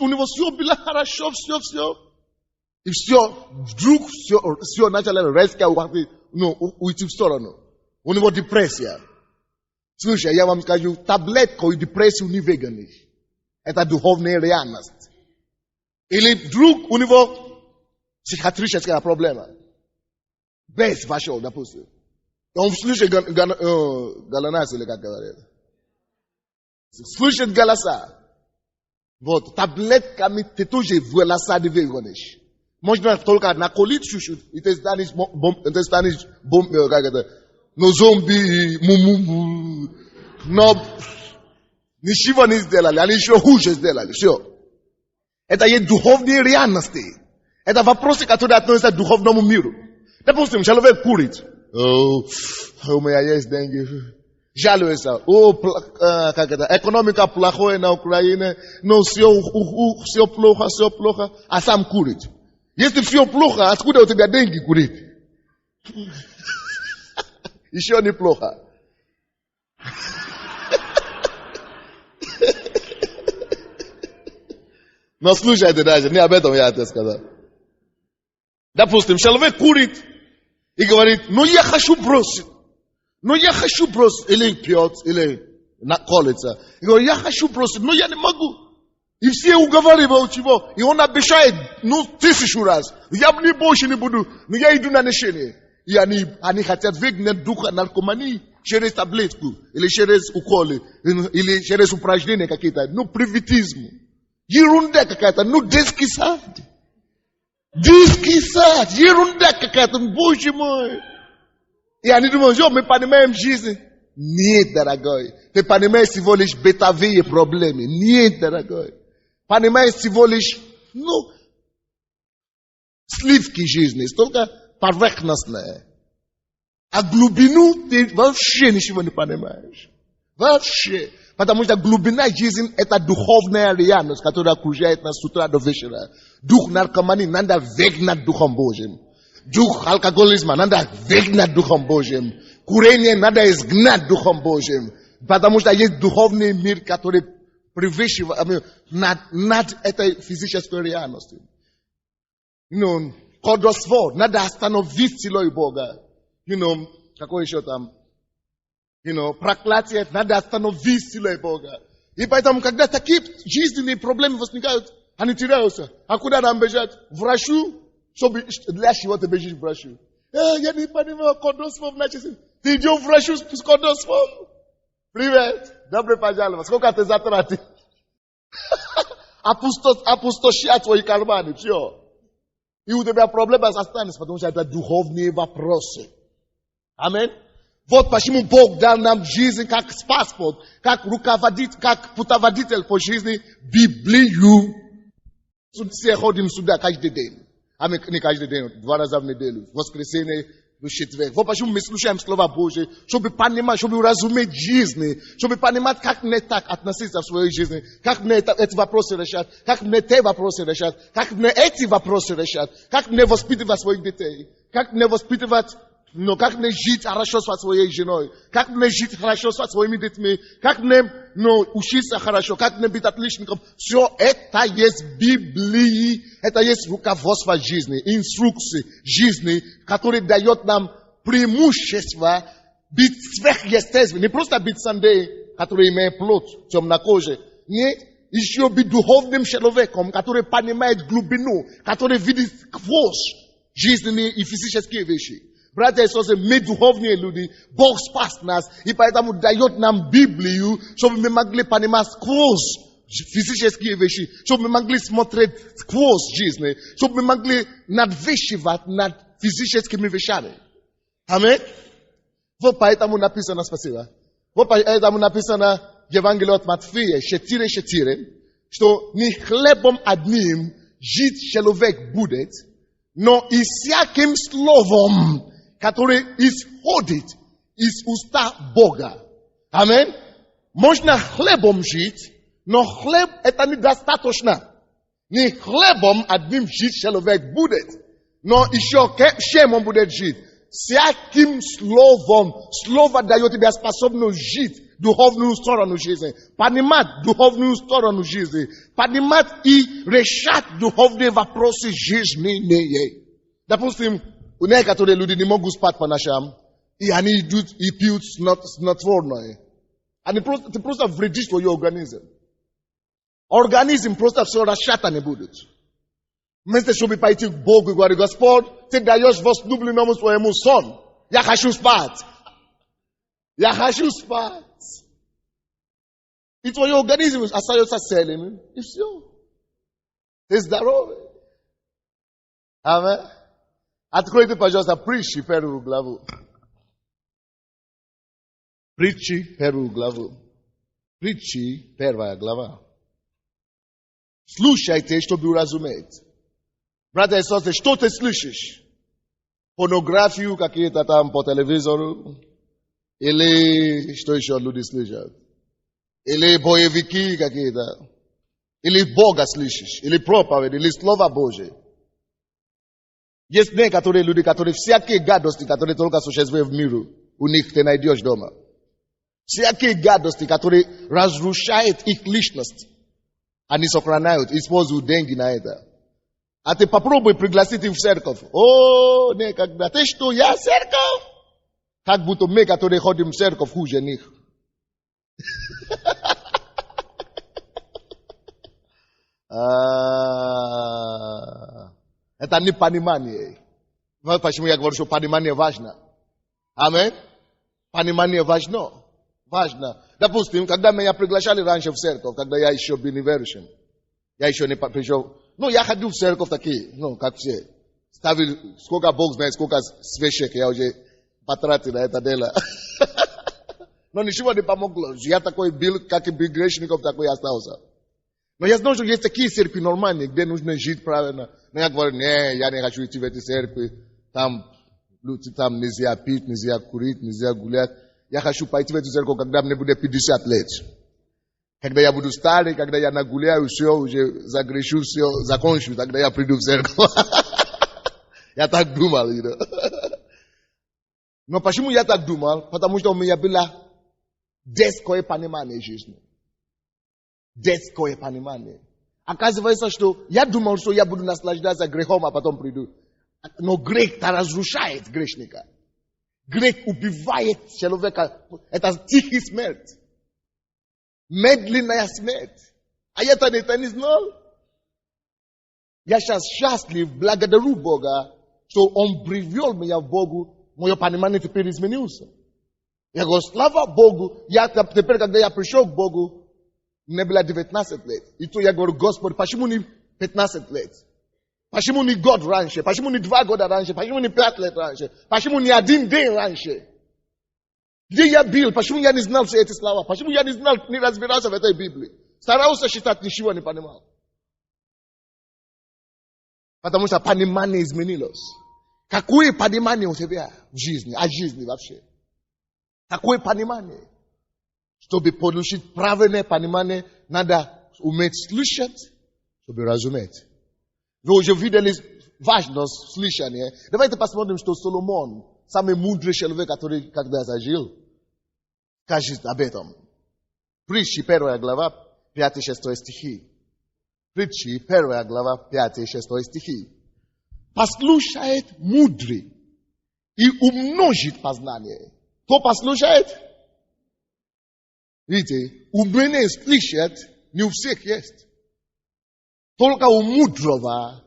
него все было хорошо, все. И все, вдруг все начало резко уйти в сторону. У него депрессия. Слушай, я вам скажу, таблетку и депрессию не выгонишь. Это духовная реальность. Или вдруг у него психиатрическая проблема. Без вашего, допустим. Он слышит галанас или как говорят. Слышит голоса. Вот, таблетками ты тоже голоса не выгонишь. Можно только наколить чуть-чуть, и ты станешь как это, но зомби, му-му-му. Но ничего не сделали, они еще хуже сделали. Все. Это есть духовные реальности. Это вопросы, которые относятся к духовному миру. Допустим, человек курит. У меня есть деньги. Жалуется. Как это? Экономика плохая на Украине. Но все плохо. А сам курит. Если все плохо, откуда у тебя деньги курить? Еще неплохо. Но слушайте даже, не об этом я тебе сказал. Допустим, человек курит и говорит, я хочу бросить. Или пьет, или колется. И говорит, я хочу бросить, но я не могу. И все уговаривают его. И он обещает, 1000 раз. Я больше не буду, но я иду на лечение. И они хотят выгнать духа наркомании через таблетку, или через уколы, или через упражнения какие-то. Привитизм. Ерунда какая-то. Ну, детский сад. Детский сад. Ерунда какая-то. Боже мой. И они думают, мы понимаем жизнь. Нет, дорогой. Ты понимаешь всего лишь бытовые проблемы. Нет, дорогой. Понимаешь всего лишь, сливки жизни. Только поверхностное. А глубину ты вообще ничего не понимаешь. Вообще. Потому что глубина жизни – это духовная реальность, которая окружает нас с утра до вечера. Дух наркомании надо вегнать Духом Божьим. Дух алкоголизма надо вегнать Духом Божьим. Курение надо изгнать Духом Божьим. Потому что есть духовный мир, который превышивает над этой физической реальностью. Колдовство надо остановить силой Бога. Какое еще там? Проклятие надо остановить силой Бога. И поэтому, когда такие жизненные проблемы возникают, они теряются. А куда нам бежать? В врачу? Чтобы для чего ты бежишь в врачу? Я не понимаю, колдовство значит. Ты идешь в врачу с колдовством? Привет. Добро пожаловать. Сколько ты затратил? Опустошать твои карманы. Все. И у тебя проблемы останутся, потому что это духовные вопросы. Аминь. Вот почему Бог дал нам жизнь как паспорт, как руководитель, как путеводитель по жизни, Библию. Все ходим сюда каждый день. А мы не каждый день, 2 раза в неделю. Воскресенье, в четверг. Вот почему мы слушаем Слово Божие, чтобы понимать, чтобы разуметь жизнь, чтобы понимать, как мне так относиться в своей жизни, как мне эти вопросы решать, как мне те вопросы решать, как мне эти вопросы решать, как мне воспитывать своих детей, как мне воспитывать, как мне жить хорошо со своей женой, как мне жить хорошо со своими детьми, как мне учиться хорошо, как мне быть отличником. Все это есть в Библии, это есть руководство жизни, инструкции жизни, которые дает нам преимущество быть сверхъестественным. Не просто быть Сандей, который имеет плоть, темнокожий. Нет, еще быть духовным человеком, который понимает глубину, который видит сквозь жизненные и физические вещи. Братья и сестры, мы духовные люди, Бог спас нас, и поэтому дает нам Библию, чтобы мы могли понимать сквозь физические вещи, чтобы мы могли смотреть сквозь жизнь, чтобы мы могли надвешивать над физическими вещами. Аминь. Вот поэтому написано, спасибо. Вот поэтому написано в Евангелии от Матфея 4:4, что не хлебом одним жить человек будет, но и всяким словом, который исходит из уста Бога. Аминь. Можно хлебом жить, но хлеб это недостаточно. Не хлебом одним жить человек будет, но еще чем он будет жить? Всяким словом. Слово дает тебе способность жить духовную сторону жизни. Понимать духовную сторону жизни. Понимать и решать духовные вопросы жизненные. Допустим, у некоторых людей не могут спать по ночам, и они идут и пьют снотворное. Ты просто вредишь свой организм. Организм просто все расшатанный будет. Вместо чтобы пойти к Богу и говорить: Господь, ты даешь возлюбленному своему сон. Я хочу спать. Я хочу спать. И твой организм остается целым, и все. Ты здоровый. Аминь. Откройте, пожалуйста, Притчи, 1 главу. Притчи, 1 главу. Притчи, 1 глава. Слушайте, чтобы уразуметь. Братья и сестры, что ты слышишь? Порнографию какие-то там по телевизору? Или что еще люди слышат? Или боевики какие-то? Или Бога слышишь? Или проповедь? Или Слово Божие? Есть некоторые люди, которые всякие гадости, которые только существуют в миру, у них ты найдешь дома. Всякие гадости, которые разрушают их личность, они сохраняют, используют деньги на это. А ты попробуй пригласить их в церковь. О, никогда. Ты что, я церковь? Как будто мы, которые ходим в церковь, хуже них. Это не понимание. Вот почему я говорю, что понимание важно. Аминь. Понимание важно. Важно. Допустим, когда меня приглашали раньше в церковь, когда я еще был неверующим, Я еще не пришел. Ну, я ходил в церковь такие, ну, как все. Ставил, сколько Бог знает, сколько свечек я уже потратил на это дело. Но ничего не помогло. Я такой был, как и был грешников, такой остался. Но я знаю, что есть такие церкви нормальные, где нужно жить правильно. Но я говорю, не, я не хочу идти в эти церкви. Там нельзя пить, нельзя курить, нельзя гулять. Я хочу пойти в эту церковь, когда мне будет 50 лет. Когда я буду старый, когда я нагуляю все, уже загрешу все, закончу, тогда я приду в церковь. Я так думал, Но почему я так думал? Потому что у меня было детское понимание жизни. Детское понимание. Оказывается, что я думал, что я буду наслаждаться грехом, а потом приду. Но грех-то разрушает грешника. Грех убивает человека. Это тихий смерть. Медленная смерть. А я это не знал. Я сейчас счастлив, благодарю Бога, что Он привел меня в Богу. Мое понимание теперь изменилось. Я говорю, слава Богу. Теперь, когда я пришел к Богу, мне было 19 лет. И то я говорю, Господи, почему не 15 лет? Почему не год раньше? Почему не 2 года раньше? Почему не 5 лет раньше? Почему не 1 день раньше? Где я был? Почему я не знал все эти слова? Почему я не знал, не разбирался в этой Библии? Старался считать, ничего не понимал. Потому что понимание изменилось. Какое понимание у тебя в жизни, о жизни вообще? Какое понимание? Чтобы получить правильное понимание, надо уметь слышать, чтобы разуметь. Вы уже видели важность слышания. Давайте посмотрим, что Соломон, самый мудрый человек, который когда-то жил, скажет об этом. Притчи, 1 глава, 5-6 стихи. Притчи, 1 глава, 5-6 стихи. Послушает мудрый и умножит познание. Кто послушает? Видите, умение слышать не у всех есть. Только у мудрого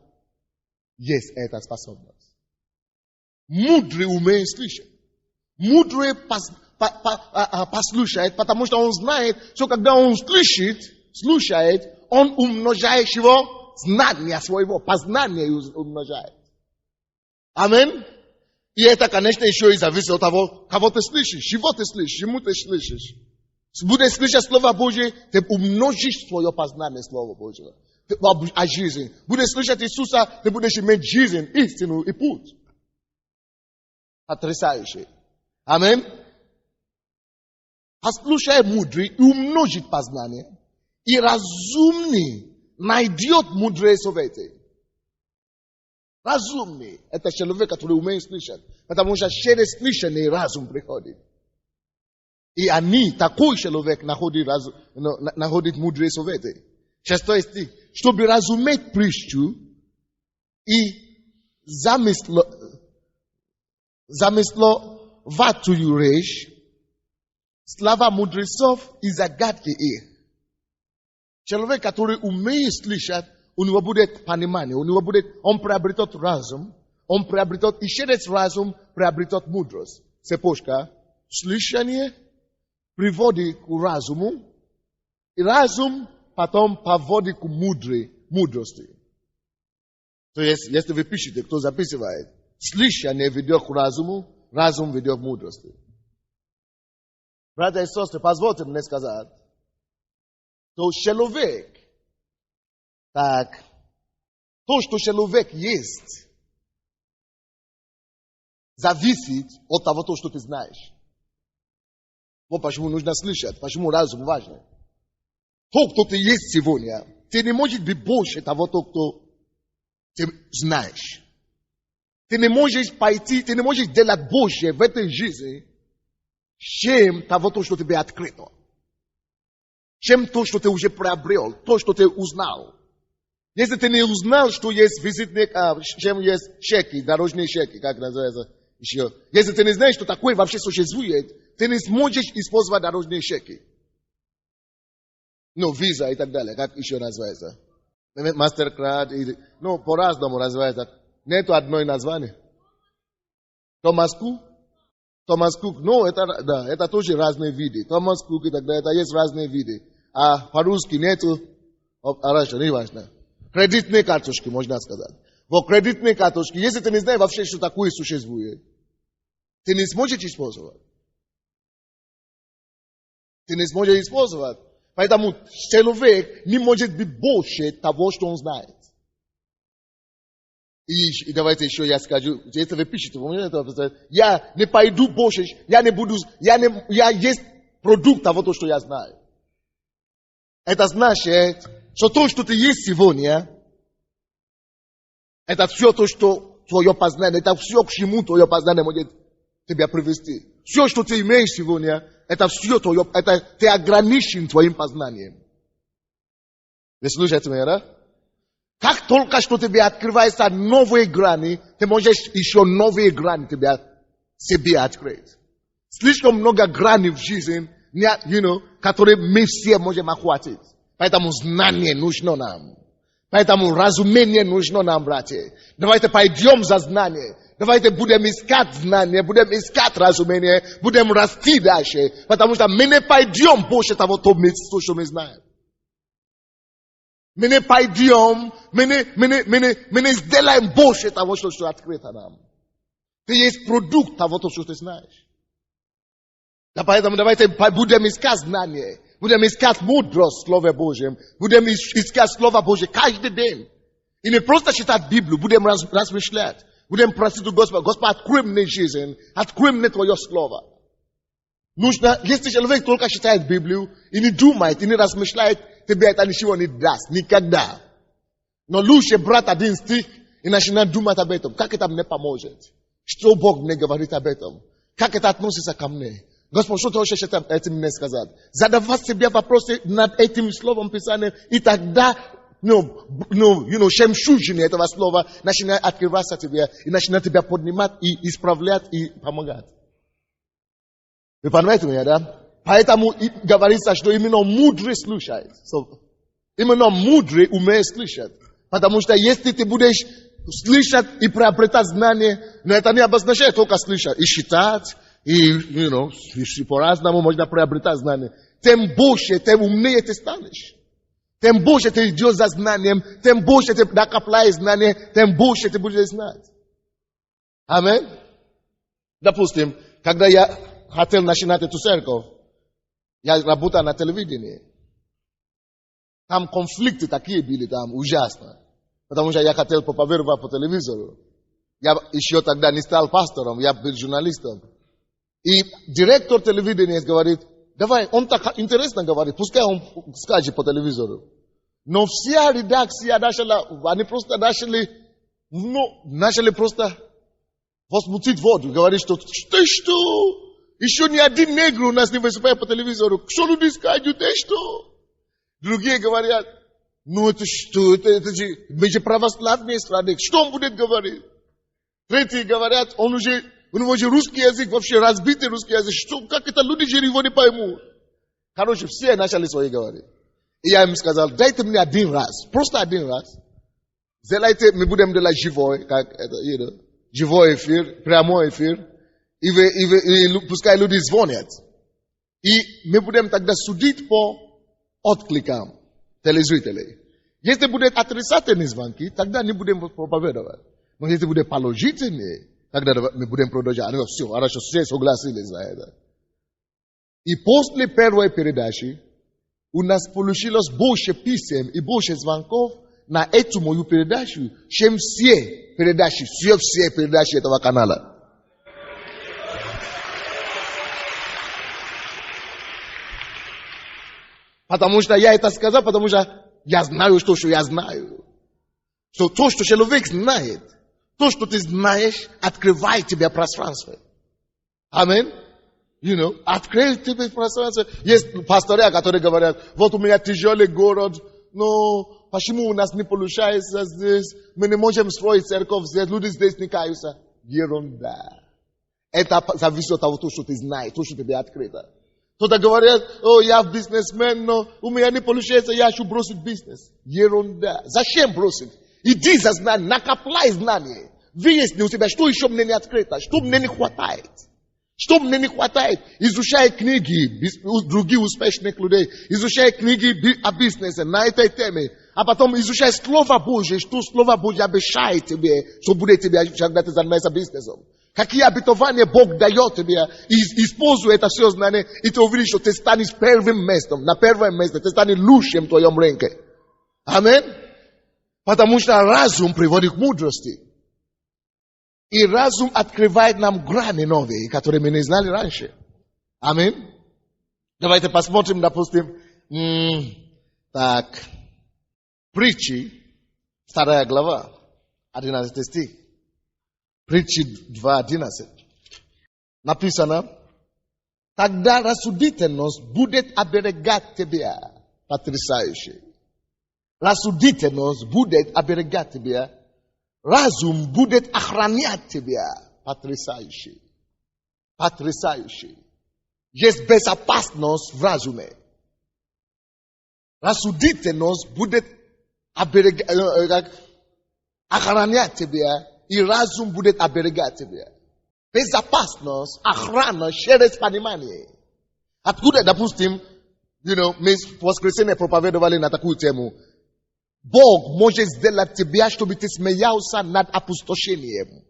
есть эта способность. Мудрый умеет слышать. Мудрый послушает, потому что он знает, что когда он слушает, он умножает его знание своего, познание умножает. Аминь. И это, конечно, еще и зависит от того, кого ты слышишь, чего ты слышишь, чему ты слышишь. Будешь слышать Слово Божье, ты умножишь свое познание Слова Божьего. О жизни. Будешь слышать Иисуса, ты будешь иметь жизнь, истину и путь. Потрясающе. Аминь. Послушай мудрый и умножит познание. И разумный найдет мудрые советы. Разумный. Это человек, который умеет слышать. Потому что через слышание разум приходит. И они, такой человек, находит мудрые советы. 6 стих. Чтобы разуметь притчу и замысловатую речь, слова мудрецов и загадки их. Человек, который умеет слышать, у него будет понимание, он приобретет разум, и через разум приобретет мудрость. Цепочка. Слышание приводит к разуму, и разум потом поводит к мудрости. То есть, если вы пишете, кто записывает, слышание ведет к разуму, разум ведет к мудрости. Братья и сестры, позвольте мне сказать, что человек, то, что человек есть, зависит от того, что ты знаешь. Вот почему нужно слышать, почему разум важен. То, кто ты есть сегодня, ты не можешь быть больше того, кто ты знаешь. Ты не можешь пойти, ты не можешь делать больше в этой жизни, чем того, что тебе открыто. Чем то, что ты уже приобрел, то, что ты узнал. Если ты не узнал, что есть визитные, чем есть чеки, дорожные чеки, как называется еще. Если ты не знаешь, что такое вообще существует, ты не сможешь использовать дорожные чеки. Ну, виза и так далее, как еще называется. Мастеркард, ну, по-разному называется. Нету одной названия. Томас Кук, ну, это тоже разные виды. Томас Кук и так далее, это есть разные виды. А по-русски нету Хорошо, не важно. Кредитные карточки, можно сказать. Вот кредитные карточки, если ты не знаешь вообще, что такое существует, ты не сможешь использовать. Ты не сможешь использовать. Поэтому человек не может быть больше того, что он знает. И давайте еще я скажу, если вы пишете, я не пойду больше, я не буду, я есть продукт того, что я знаю. Это значит, что то, что ты есть сегодня, это все то, что твое познание, это все, к чему твое познание может тебя привести. Все, что ты имеешь сегодня, это все твое, это ты ограничен твоим познанием. Вы слушаете меня, да? Как только что тебе открываются новые грани, ты можешь еще новые грани себе открыть. Слишком много граней в жизни, которые мы все можем охватить. Поэтому знание нужно нам. Поэтому разумение нужно нам, братья. Давайте пойдем за знание. Давайте будем искать знание, будем искать разумение, будем расти дальше. Потому что мы не пойдем больше того, что мы знаем. Мы не пойдем, мы не сделаем больше того, что открыто нам. Ты есть продукт того, что ты знаешь. Да поэтому давайте будем искать знание. Будем искать мудрость в Слове Божьем. Будем искать Слово Божье каждый день. И не просто читать Библию, будем размышлять. Будем просить у Господа, Господь, открой мне жизнь, открой мне Твое Слово. Нужно, если человек только читает Библию и не думает, и не размышляет, тебе это ничего не даст, никогда. Но лучше брать один стих и начинать думать об этом. Как это мне поможет? Что Бог мне говорит об этом? Как это относится ко мне? Господь, что ты хочешь этим мне сказать? Задавать себе вопросы над этим словом Писания, и тогда, жемчужины этого слова начинает открываться тебе, и начинает тебя поднимать, и исправлять, и помогать. Вы понимаете меня, да? Поэтому говорится, что именно мудрый слушает. Именно мудрый умеет слышать. Потому что если ты будешь слышать и приобретать знания, но это не обозначает только слышать, и считать, и по-разному можно приобретать знания. Тем больше, тем умнее ты станешь. Тем больше ты идешь за знанием, тем больше ты накопляешь знания, тем больше ты будешь знать. Аминь. Допустим, когда я хотел начинать эту церковь, я работал на телевидении. Там конфликты такие были, там ужасно. Потому что я хотел проповедовать по телевизору. Я еще тогда не стал пастором, я был журналистом. И директор телевидения говорит, давай, он так интересно говорит, пускай он скажет по телевизору. Но вся редакция они просто начали просто возмутить воду. Говорит, что ты что? Еще ни один негр у нас не выступает по телевизору. Что люди скажут, ты что? Другие говорят, это что? Мы же православные страны. Что он будет говорить? Третьи говорят, у него же русский язык, вообще разбитый русский язык. Что, как это люди же его не поймут? Короче, все начали свои говорить. И я им сказал, дайте мне один раз, просто один раз. Сделайте, мы будем делать живой, как это, живой эфир, прямой эфир. И пускай люди звонят. И мы будем тогда судить по откликам телезрителей. Если будет отрицательные звонки, тогда не будем проповедовать. Но если будет положительные, тогда мы будем продолжать. Все, хорошо, все согласились за это. И после первой передачи у нас получилось больше писем и больше звонков на эту мою передачу, чем все передачи этого канала. Потому что я это сказал, потому что я знаю, что я знаю. Что то, что человек знает, то, что ты знаешь, открывает тебе пространство. Аминь. Открывает тебе пространство. Есть пастыря, которые говорят, вот у меня тяжелый город, но почему у нас не получается здесь? Мы не можем строить церковь здесь, люди здесь не каются. Ерунда. Это зависит от того, что ты знаешь, то, что тебе открыто. Кто-то говорит, я бизнесмен, но у меня не получается, я хочу бросить бизнес. Ерунда. Зачем бросить? Иди за знанием, накопляй знания. Выясни у тебя, что еще мне не открыто, что мне не хватает. Чтоб мне не хватает. Изучай книги, другие успешных людей. Изучай книги о бизнесе на этой теме. А потом изучай Слово Божье, что Слово Божье обещает тебе, что будет тебе, когда ты занимаешься бизнесом. Какие обетования Бог дает тебе. И используй это все знание, и ты увидишь, что ты станешь первым местом. На первом месте ты станешь лучшим в твоем рынке. Аминь. Потому что разум приводит к мудрости. И разум открывает нам грани новые, которые мы не знали раньше. Аминь. Давайте посмотрим, допустим, так, Притчи, 2 глава, 11 стих. Притчи 2:11. Написано: тогда рассудительность будет оберегать тебя. Потрясающе. Рассудительность будет оберегать тебя. Разум будет охранять тебя. Потрясающе. Потрясающе. Есть безопасность в разуме. Рассудительность будет охранять тебя, и разум будет оберегать тебя. Безопасность, охрана через понимание. Откуда, допустим, мы в воскресенье проповедовали на такую тему. Бог может сделать тебя, чтобы ты смеялся над опустошением.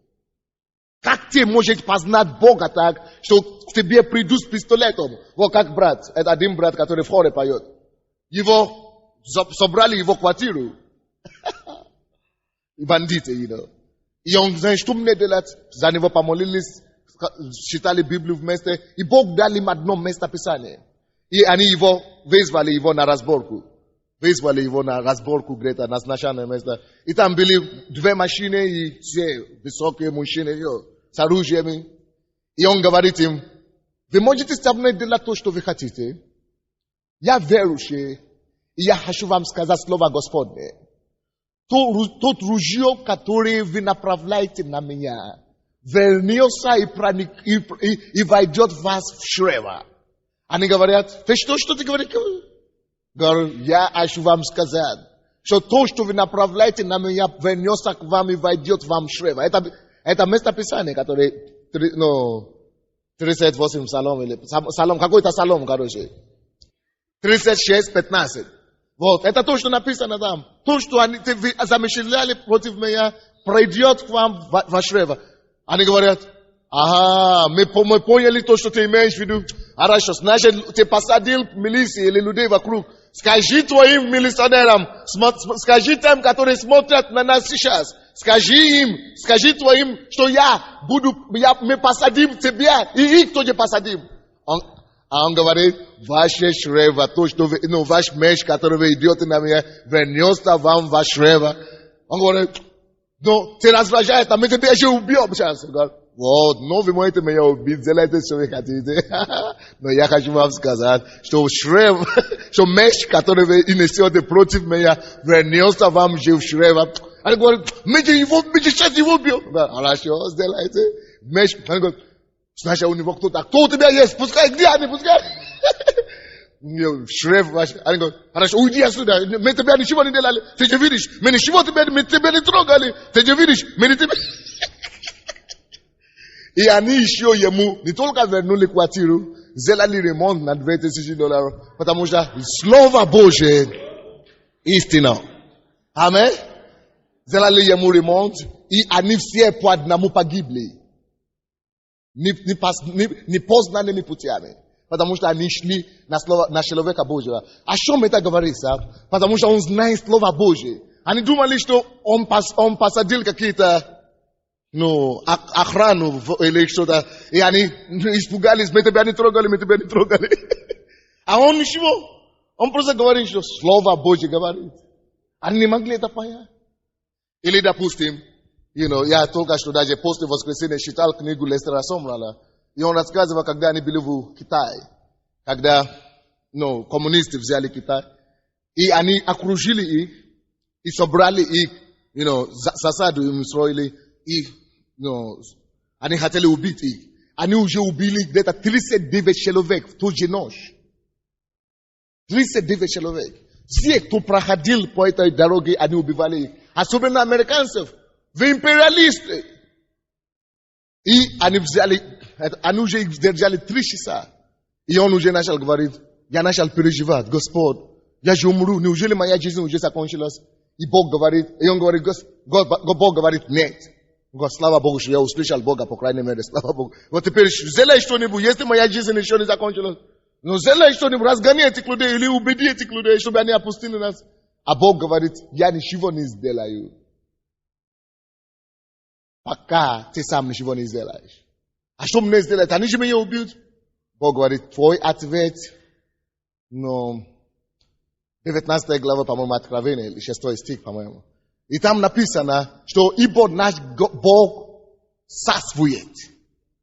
Как ты можешь познать Бога так, что к тебе придут с пистолетом? Вот как брат, это один брат, который в хоре поет. Его собрали его квартиру. И бандиты, И он, знаешь, что мне делать? За него помолились, читали Библию вместе. И Бог дал им одно место Писания. И они его вызвали его на разборку. Вызвали его на разборку где-то, назначенное место. И там были 2 машины, и все высокие мужчины с оружиями. И он говорит им: вы можете со мной делать то, что вы хотите? Я верующий, и я хочу вам сказать слово Господне. Тот ружье, которое вы направляете на меня, вернется и войдет в вас в чрево. Они говорят: ты что ты говоришь? Говорю: я хочу вам сказать, что то, что вы направляете на меня, вернется к вам и войдет вам в чрево. Это место Писания, которое 38 Псалом, или Псалом, какой-то Псалом, короче. 36:15. Вот, это то, что написано там. То, что они замышляли против меня, пройдет к вам в чрево. Они говорят: ага, мы поняли то, что ты имеешь в виду. Хорошо, значит, ты посадил милиции или людей вокруг. Скажи твоим милиционерам, скажи тем, которые смотрят на нас сейчас. Скажи твоим, что мы посадим тебя, и их тоже посадим. Он говорит: ваше чрево, то, что ваш меч, который вы идете на меня, вернется вам в ваше чрево. Он говорит: ты раздражаешь, мы тебя еще убьем сейчас. Он говорит: вот, вы можете меня убить, делайте, что вы хотите. Но я хочу вам сказать, что чрево, что меч, который вы несете против меня, вернется вам же в чрево. Он говорит: мы сейчас его убьем. Хорошо, сделайте. Меч, он говорит: значит, у него кто-то. Кто у тебя есть? Пускай, где они? Пускай. Шреф ваш. Они говорят: хорошо, уйди отсюда. Мы тебя ничего не делали. Ты же видишь, мы ничего тебя не трогали. Ты же видишь, мы не тебя... И они еще ему не только вернули квартиру, сделали ремонт на $2000, потому что Слово Божие истина. Аминь. Сделали ему ремонт, и они все по одному погибли. Непознанными путями. Потому что они шли на человека Божьего. О чем это говорится? Потому что он знает Слово Божие. Они думали, что он посадил какие-то охрану или что-то. И они испугались: мы тебя не трогали. А он ничего. Он просто говорит, что Слово Божье говорит. Они не могли это понять. Или, допустим, я только что даже после воскресенья читал книгу Лестера Сомрала. И он рассказывал, когда они были в Китае. Когда коммунисты взяли Китай. И они окружили их. И собрали их. Засаду им устроили. И они хотели убить их. Они уже убили где-то 39 человек в тот же ночь. 39 человек. Все, кто проходил по этой дороге, они убивали их. Особенно американцев. Вы империалисты. И они взяли А ну же держали 3 часа. И он уже начал говорить, я начал переживать, Господь, я же умру, неужели моя жизнь уже закончилась? И Бог говорит, и он говорит, Бог говорит, нет. Говорит, слава Богу, что я услышал Бога, по крайней мере, слава Богу. Вот теперь сделай что-нибудь, если моя жизнь еще не закончилась. Но сделай что-нибудь, разгони этих людей или убеди этих людей, чтобы они опустили нас. А Бог говорит, я ничего не сделаю. Пока ты сам ничего не сделаешь. А что мне сделать? Они же меня убьют. Бог говорит, твой ответ, 19 глава, по-моему, Откровения, или 6 стих, по-моему. И там написано, что ибо наш Бог царствует.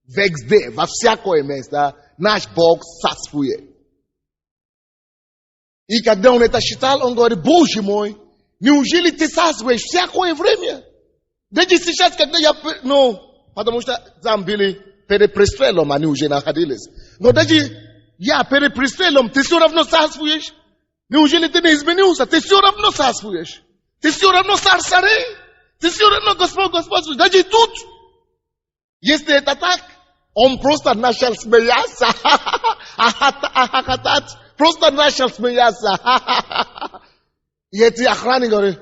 Везде, во всякое место, наш Бог царствует. И когда он это считал, он говорит, Боже мой, неужели ты царствуешь всякое время? Даже сейчас, когда потому что там были перед пристрелом, они уже находились. Но даже я перед пристрелом, ты все равно царствуешь? Неужели ты не изменился? Ты все равно царствуешь. Ты все равно царь царей. Ты все равно Господь. Даже тут, если это так, он просто начал смеяться. Просто начал смеяться. И эти охранники говорят,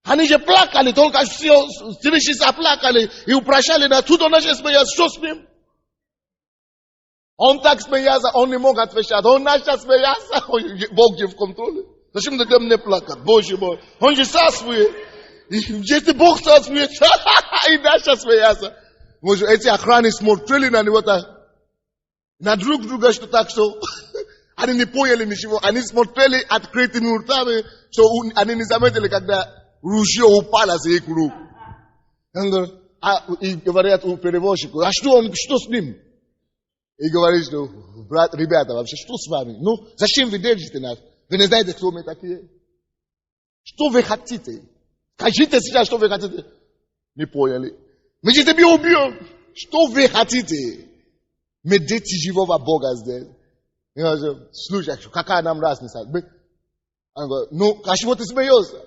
они же плакали, только все 3 часа плакали и упрашали нас, тут он начал смеяться, что с ним? Он так смеялся, он не мог отвечать, он начал смеяться, Бог же в контроле. Зачем ты мне плакать, Боже мой? Он же царствует. Если Бог царствует, и начал смеяться. Эти охраны смотрели на него так, на друг друга, что так, что они не поняли ничего. Они смотрели открытыми ртами, что они не заметили, когда ружье упало с их рук. И говорят у перевозчика, а что с ним? И говорит, что, ребята, вообще, что с вами? Зачем вы держите нас? Вы не знаете, кто мы такие? Что вы хотите? Скажите сейчас, что вы хотите. Не поняли. Мы же тебя убьем. Что вы хотите? Мы дети живого Бога здесь. Я говорю, слушай, какая нам разница? Он говорит, а чего ты смеешься?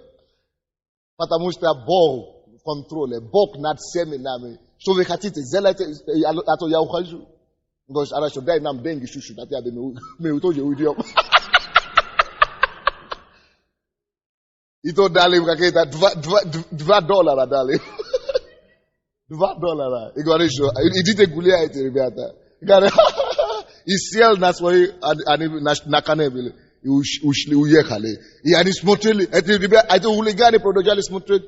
Потому что Бог в контроле, Бог над всеми нами. Что вы хотите? Сделайте, а то я ухожу. Он говорит, хорошо, дай нам деньги, чуть-чуть, а мы тоже уйдем. И то дали какие-то $2 дали. $2. И говорит, что идите гуляйте, ребята. И сел на свои, на коне были. И ушли, уехали. И они смотрели, эти хулиганы продолжали смотреть.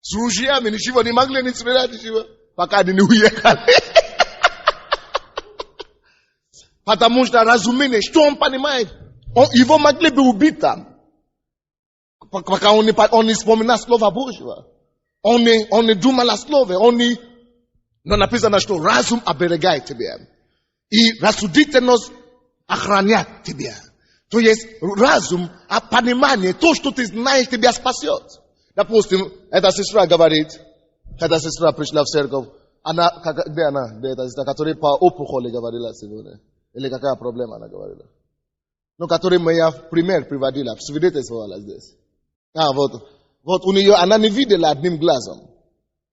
С ружьями ничего, не могли не стрелять ничего. Пока они не уехали. Потому что разумение, что он понимает? Его могли бы убить там. Пока он не вспоминал Слово Божьего. Он не думал о Слове. Но написано, что разум оберегает тебя. И рассудительность охраняет тебя. То есть разум, понимание, то, что ты знаешь, тебя спасет. Допустим, эта сестра говорит, когда сестра пришла в церковь, где она? Где эта сестра, которая по опухоли говорила сегодня? Или какая проблема она говорила? Которая меня пример приводила, свидетельствовала здесь. Вот у нее, она не видела одним глазом.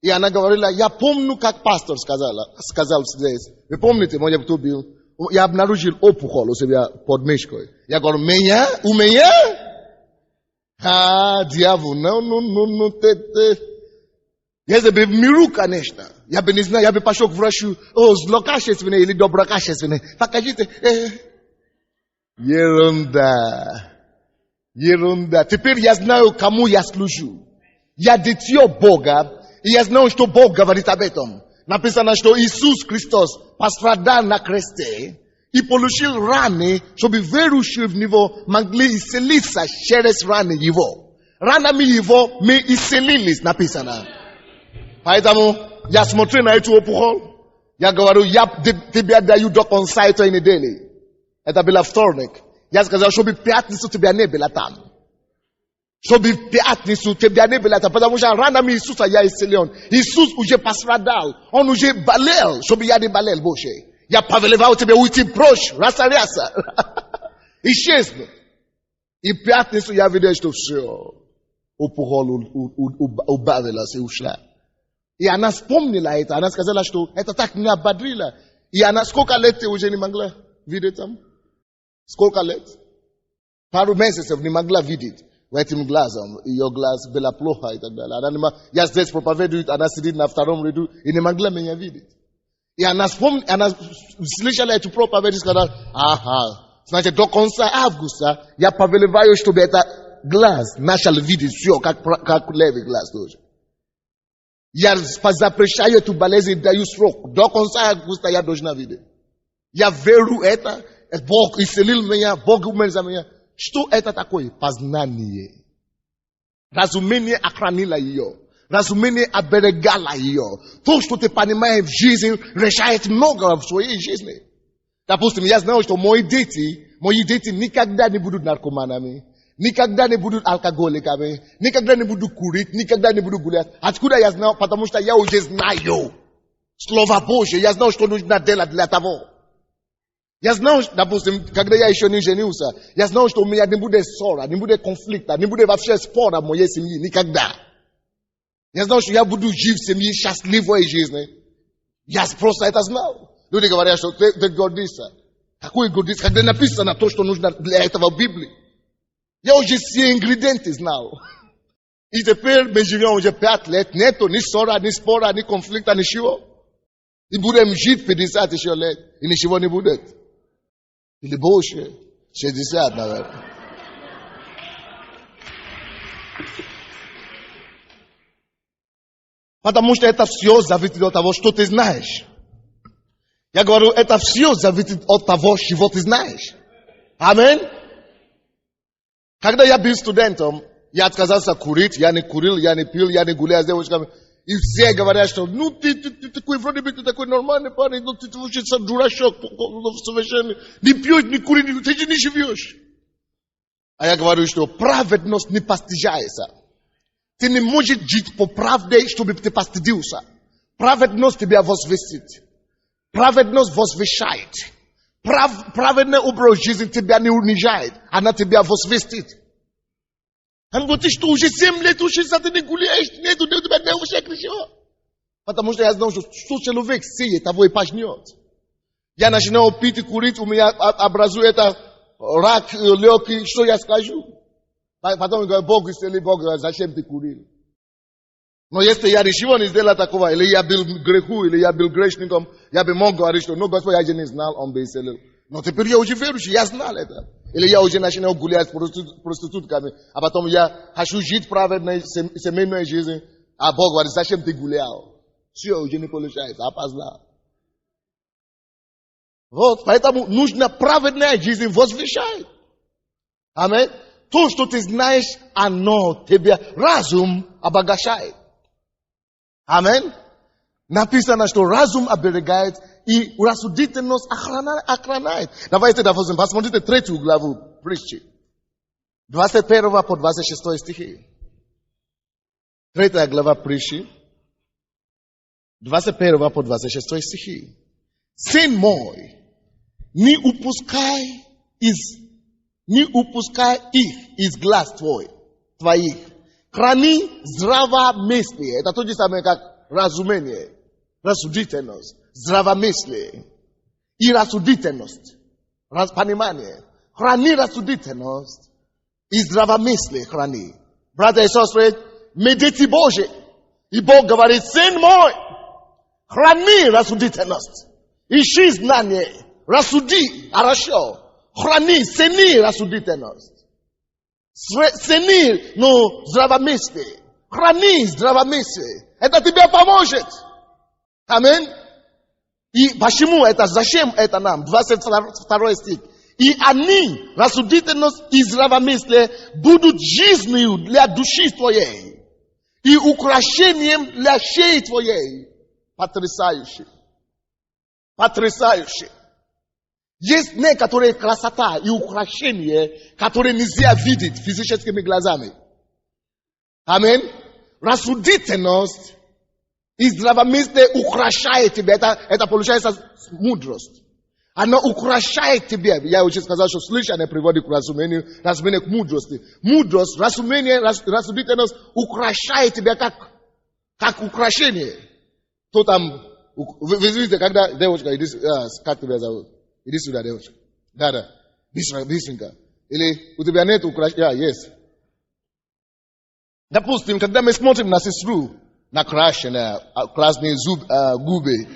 И она говорила, я помню, как пастор сказал здесь. Вы помните, мой кто был? Я обнаружил опухоль у себя под мышкой. Я говорю, у меня? Дьявол, если бы в миру, конечно, я бы не знаю, я бы пошел к врачу, злокачественный или доброкачественный. Покажите. Ерунда. Теперь я знаю, кому я служу. Я дитё Бога, и я знаю, что Бог говорит об этом. Написано, что Иисус Христос пострадал на кресте и получил раны, чтобы верующие в Него могли исцелиться через раны Его. Ранами Его мы исцелились, написано. Поэтому я смотрю на эту опухоль. Я говорю, я тебе даю до конца этой недели. Это было вторник. Я сказал, чтобы в пятницу тебя не было там. Чтобы в пятницу тебя не было там. Потому что ранами Иисуса я исцелен. Иисус уже пострадал. Он уже болел, чтобы я не болел больше. Я повелевал тебе уйти прочь. Раса. Исчезнуть. И в пятницу я видел, что все. Опухоль убавилась и ушла. И она вспомнила это. Она сказала, что это так меня ободрило. И она сколько лет ты уже не могла видеть там? Сколько лет? Пару месяцев не могла видеть этим глазом. Ее глаз было плохо и так далее. Я здесь проповедую, она сидит на втором ряду и не могла меня видеть. И она вспомнила, она слышала эту проповедь и сказала, ага, значит, до конца августа я повелеваю, чтобы этот глаз начал видеть все, как левый глаз тоже. Я запрещаю эту болезнь, даю срок. До конца августа я должна видеть. Я верю это. Бог исцелил меня, Бог умер за меня. Что это такое? Познание. Разумение охранило ее. Разумение оберегало ее. То, что ты понимаешь в жизни, решает много в своей жизни. Допустим, я знаю, что мои дети никогда не будут наркоманами. Никогда не будут алкоголиками, никогда не будут курить, никогда не будут гулять. Откуда я знаю? Потому что я уже знаю Слово Божье. Я знаю, что нужно делать для того. Я знаю, допустим, когда я еще не женился, я знаю, что у меня не будет ссора, не будет конфликта, не будет вообще спора в моей семье. Никогда. Я знаю, что я буду жить в семье счастливой жизни. Я просто это знал. Люди говорят, что ты гордишься. Какой гордишься? Когда написано то, что нужно для этого в Библии. Я уже все ингредиенты знал. И теперь мы живем уже 5 лет. Нету ни ссора, ни спора, ни конфликта, ничего. И будем жить 50 еще лет. И ничего не будет. Или больше. 60, наверное. Потому что это все зависит от того, что ты знаешь. Я говорю, это все зависит от того, чего ты знаешь. Аминь. Когда я был студентом, я отказался курить, я не курил, я не пил, я не гулял с девушками. И все говорят, что ты такой, вроде бы ты такой нормальный парень, но ты вообще дурачок совершенно. Не пьешь, не куришь, ты же не живешь. А я говорю, что праведность не постижается. Ты не можешь жить по правде, чтобы ты постыдился. Праведность тебя возвысит. Праведность возвышает. Праведный образ жизни тебя не унижает. Она тебя возвестит. Он говорит, ты что, уже 7 лет, уже ты не гуляешь, нет, у тебя не уже ничего. Потому что я знаю, что человек сеет, того и пожнет. Я начинаю пить и курить, у меня образует рак легкий, что я скажу? Потом я говорю, Бог исцели, Бог, зачем ты курил? Но если я ничего не сделал такого, или я был греху, или я был грешником, я бы мог говорить, что ну, Господь, я же не знал, он бы исцелил. Но теперь я уже верующий, я знал это. Или я уже начинал гулять с проститутками, а потом я хочу жить праведной семейной жизнью, а Бог говорит, зачем ты гулял? Все, уже не получается, опоздал. Вот, поэтому нужно праведная жизнь возвещать. Аминь. То, что ты знаешь, оно тебя разум обогащает. Аминь. Написано, что разум оберегает и рассудительность охраняет. Давайте, допустим, посмотрите 3 главу притчи. 21 по 26 стихи. 3 глава притчи. 21 по 26 стихи. Сын мой, не упускай их из глаз твоих. Храни здравомыслие. Это то же самое, как разумение, рассудительность, здравомыслие и рассудительность. Понимание. Храни рассудительность и здравомыслие храни. Братья и сестры, мы дети Божьи. И Бог говорит, сын мой, храни рассудительность. Ищи знание, рассуди, хорошо. Храни, цени рассудительность. Цени, здравомыслие. Храни здравомыслие. Это тебе поможет. Аминь. И почему это? Зачем это нам? 22 стих. И они, рассудительность и здравомыслие, будут жизнью для души твоей. И украшением для шеи твоей. Потрясающе. Потрясающе. Есть некоторые красота и украшения, которые нельзя видеть физическими глазами. Аминь. Рассудительность и здравомыслие украшает тебя. Это получается мудрость. Она украшает тебя. Я уже сказал, что слышание приводит к разумению, разумение к мудрости. Мудрость, разумение, рассудительность украшает тебя как как украшение. Кто там, вы видите, когда девочка, как тебя зовут? Иди сюда, девочка. Да, быстренько. Или у тебя нет украшения? Есть. Допустим, когда мы смотрим на сестру, накрашенная, красные губы.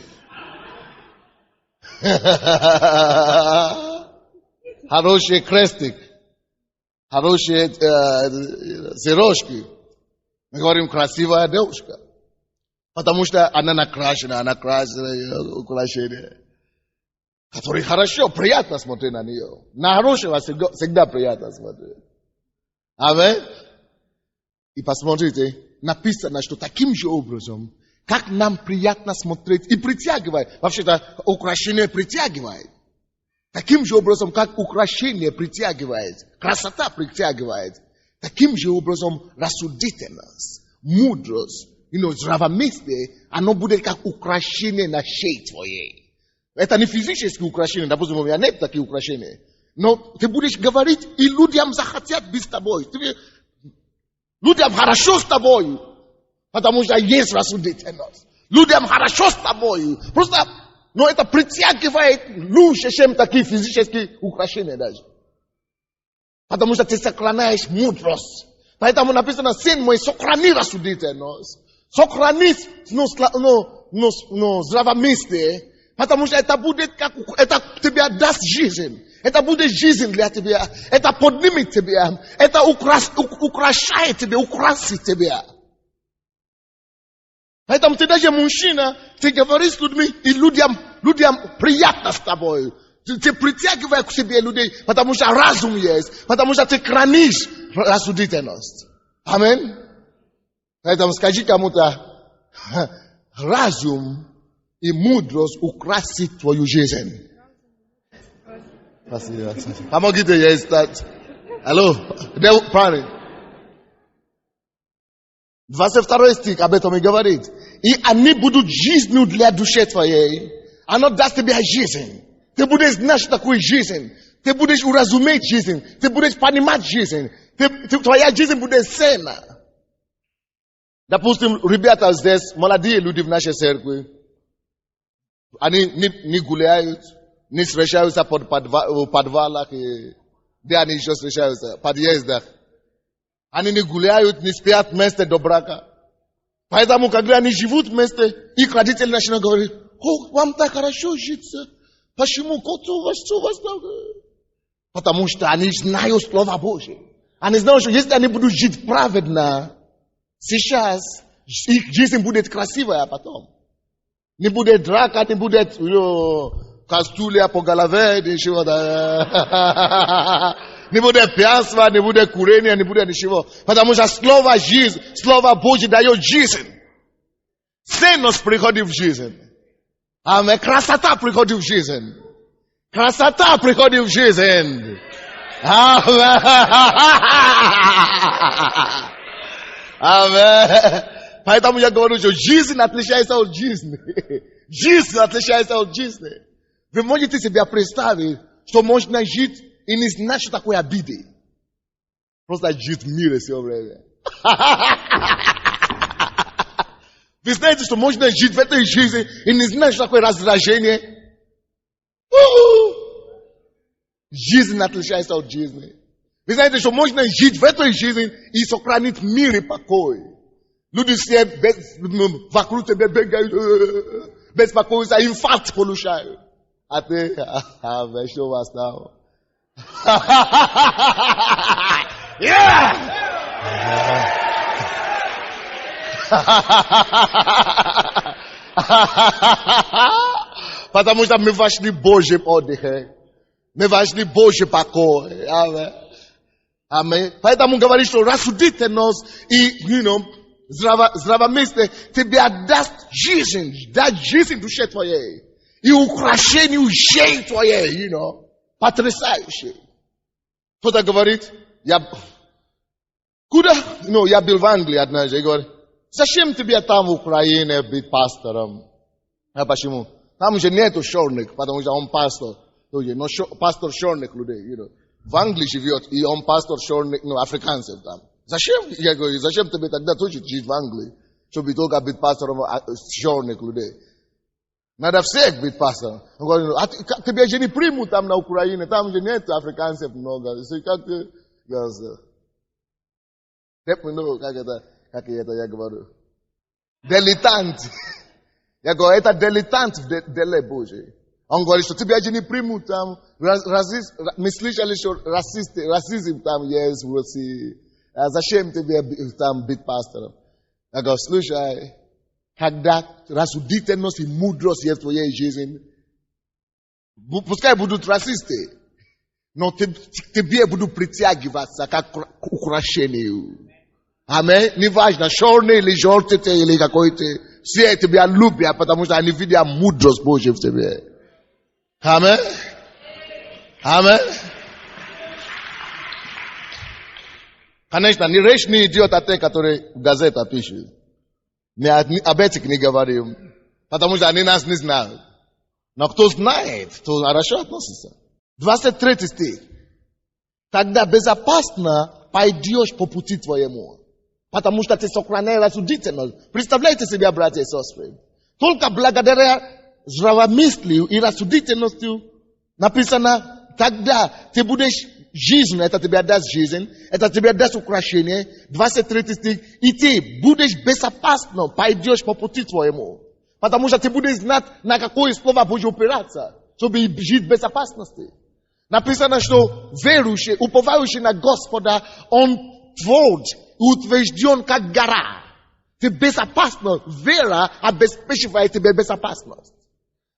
Хороший крестик. Хорошие сережки. Мы говорим, красивая девушка. Потому что она накрашена, украшение. Который хорошо, приятно смотреть на нее. На хорошего всегда приятно смотреть. Аминь. И посмотрите, написано, что таким же образом, как нам приятно смотреть и притягивает. Вообще-то украшение притягивает. Таким же образом, как украшение притягивает, красота притягивает, таким же образом рассудительность, мудрость, здравомыслие, оно будет как украшение на шее твоей. Это не физические украшения, допустим, у меня нет таких украшений. Но ты будешь говорить, и людям захотят быть с тобой. Людям хорошо с тобой, потому что есть рассудительность. Людям хорошо с тобой. Просто, но это притягивает лучше, чем такие физические украшения даже. Потому что ты сохраняешь мудрость. Поэтому написано, сын мой, сохрани рассудительность. Сохрани здравомыслие. Потому что это будет как, это тебе даст жизнь. Это будет жизнь для тебя. Это поднимет тебя. Это украшает тебя, украсит тебя. Поэтому ты даже мужчина, ты говоришь с людьми, и людям приятно с тобой. Ты притягиваешь к себе людей, потому что разум есть. Потому что ты хранишь рассудительность. Аминь. Поэтому скажи кому-то, разум и мудрость украсит твою жизнь. Помогите ей стать. Алло, где парень? 22 стих об этом и говорит. И они будут жизнью для души твоей. Оно даст тебе жизнь. Ты будешь знать, что такое жизнь. Ты будешь уразуметь жизнь. Ты будешь понимать жизнь. Твоя жизнь будет ценна. Допустим, ребята здесь, молодые люди в нашей церкви, они не гуляют, не встречаются в подвалах, где они еще встречаются, в подъездах. Они не гуляют, не спят вместе до брака. Поэтому, когда они живут вместе, их родители начинают говорить, вам так хорошо житься. Почему? Потому что они знают Слово Божие. Они знают, что если они будут жить праведно, сейчас их жизнь будет красивая потом. Не будет драка, не будет кастрюля по голове, ничего. Не будет пьянства, не будет курения, не будет ничего. Потому что Слово жизнь, Слово Божье дает жизнь. Ценность приходит в жизнь. Аминь. Красота приходит в жизнь. Красота приходит в жизнь. Аминь. Поэтому я говорю, что жизнь отличается от жизни. Жизнь отличается от жизни. Вы можете себе представить, что можно жить и не знать, что такое обиды. Просто жить в мире все время. Вы знаете, что можно жить в этой жизни и не знать, что такое раздражение? Жизнь отличается от жизни. Вы знаете, что можно жить в этой жизни и сохранить мир и покой. Люди все вокруг тебя бегают, беспокоятся, инфаркт получают. А ты, что у вас там? Потому что мы вошли в Божий отдых. Мы вошли в Божий покой. Аминь. Поэтому говорит, что рассудительность и, здравомыслие тебе даст жизнь, даст жизнь душе твоей. И украшению шеи твоей, потрясающе. Кто-то говорит, куда? Я был в Англии однажды, и говорит, зачем тебе там в Украине быть пастором? А почему? Там же нету черных, потому что он пастор. Но пастор черных людей, В Англии живет, и он пастор черных, африканцев там. Зачем? Я говорю, зачем тебе тогда тоже жить в Англии? Щоб і тільки бути пастором чорних людей. Надо всех быть пастором. Он говорит, а тебя же не примут там на Украине, там же нет африканцев много. Как ты? Как это я говорю? Дилетант. Я говорю, это дилетант в деле Божьей. Он говорит, что тебя же не примут там. Мы слышали, что расизм там есть в России. А зачем тебе там быть пастором? Я говорю, слушай, когда рассудительность и мудрость есть в твоей жизни, пускай будут расисты, но тебе будут притягиваться как к украшению. Аминь. Неважно, черный или желтый ты, или какой-то. Все тебя любят, потому что они видят мудрость Божью в тебе. Аминь. Аминь. Конечно, речь не идет о тех, которые в газетах пишут. Мы об этих не говорим, потому что они нас не знают. Но кто знает, то хорошо относится. 23 стих. Тогда безопасно пойдешь по пути твоему, потому что ты сохраняешь рассудительность. Представляете себе, братья и сестры, только благодаря здравомыслию и рассудительности написано, тогда ты будешь жизнь, это тебе даст жизнь, это тебе даст украшение. 23 стих. И ты будешь безопасно, пойдешь по пути твоему. Потому что ты будешь знать, на какое слово Божье опираться, чтобы жить в безопасности. Написано, что верующий, уповающий на Господа, он тверд и утвержден, как гора. Ты безопасно, вера обеспечивает тебе безопасность.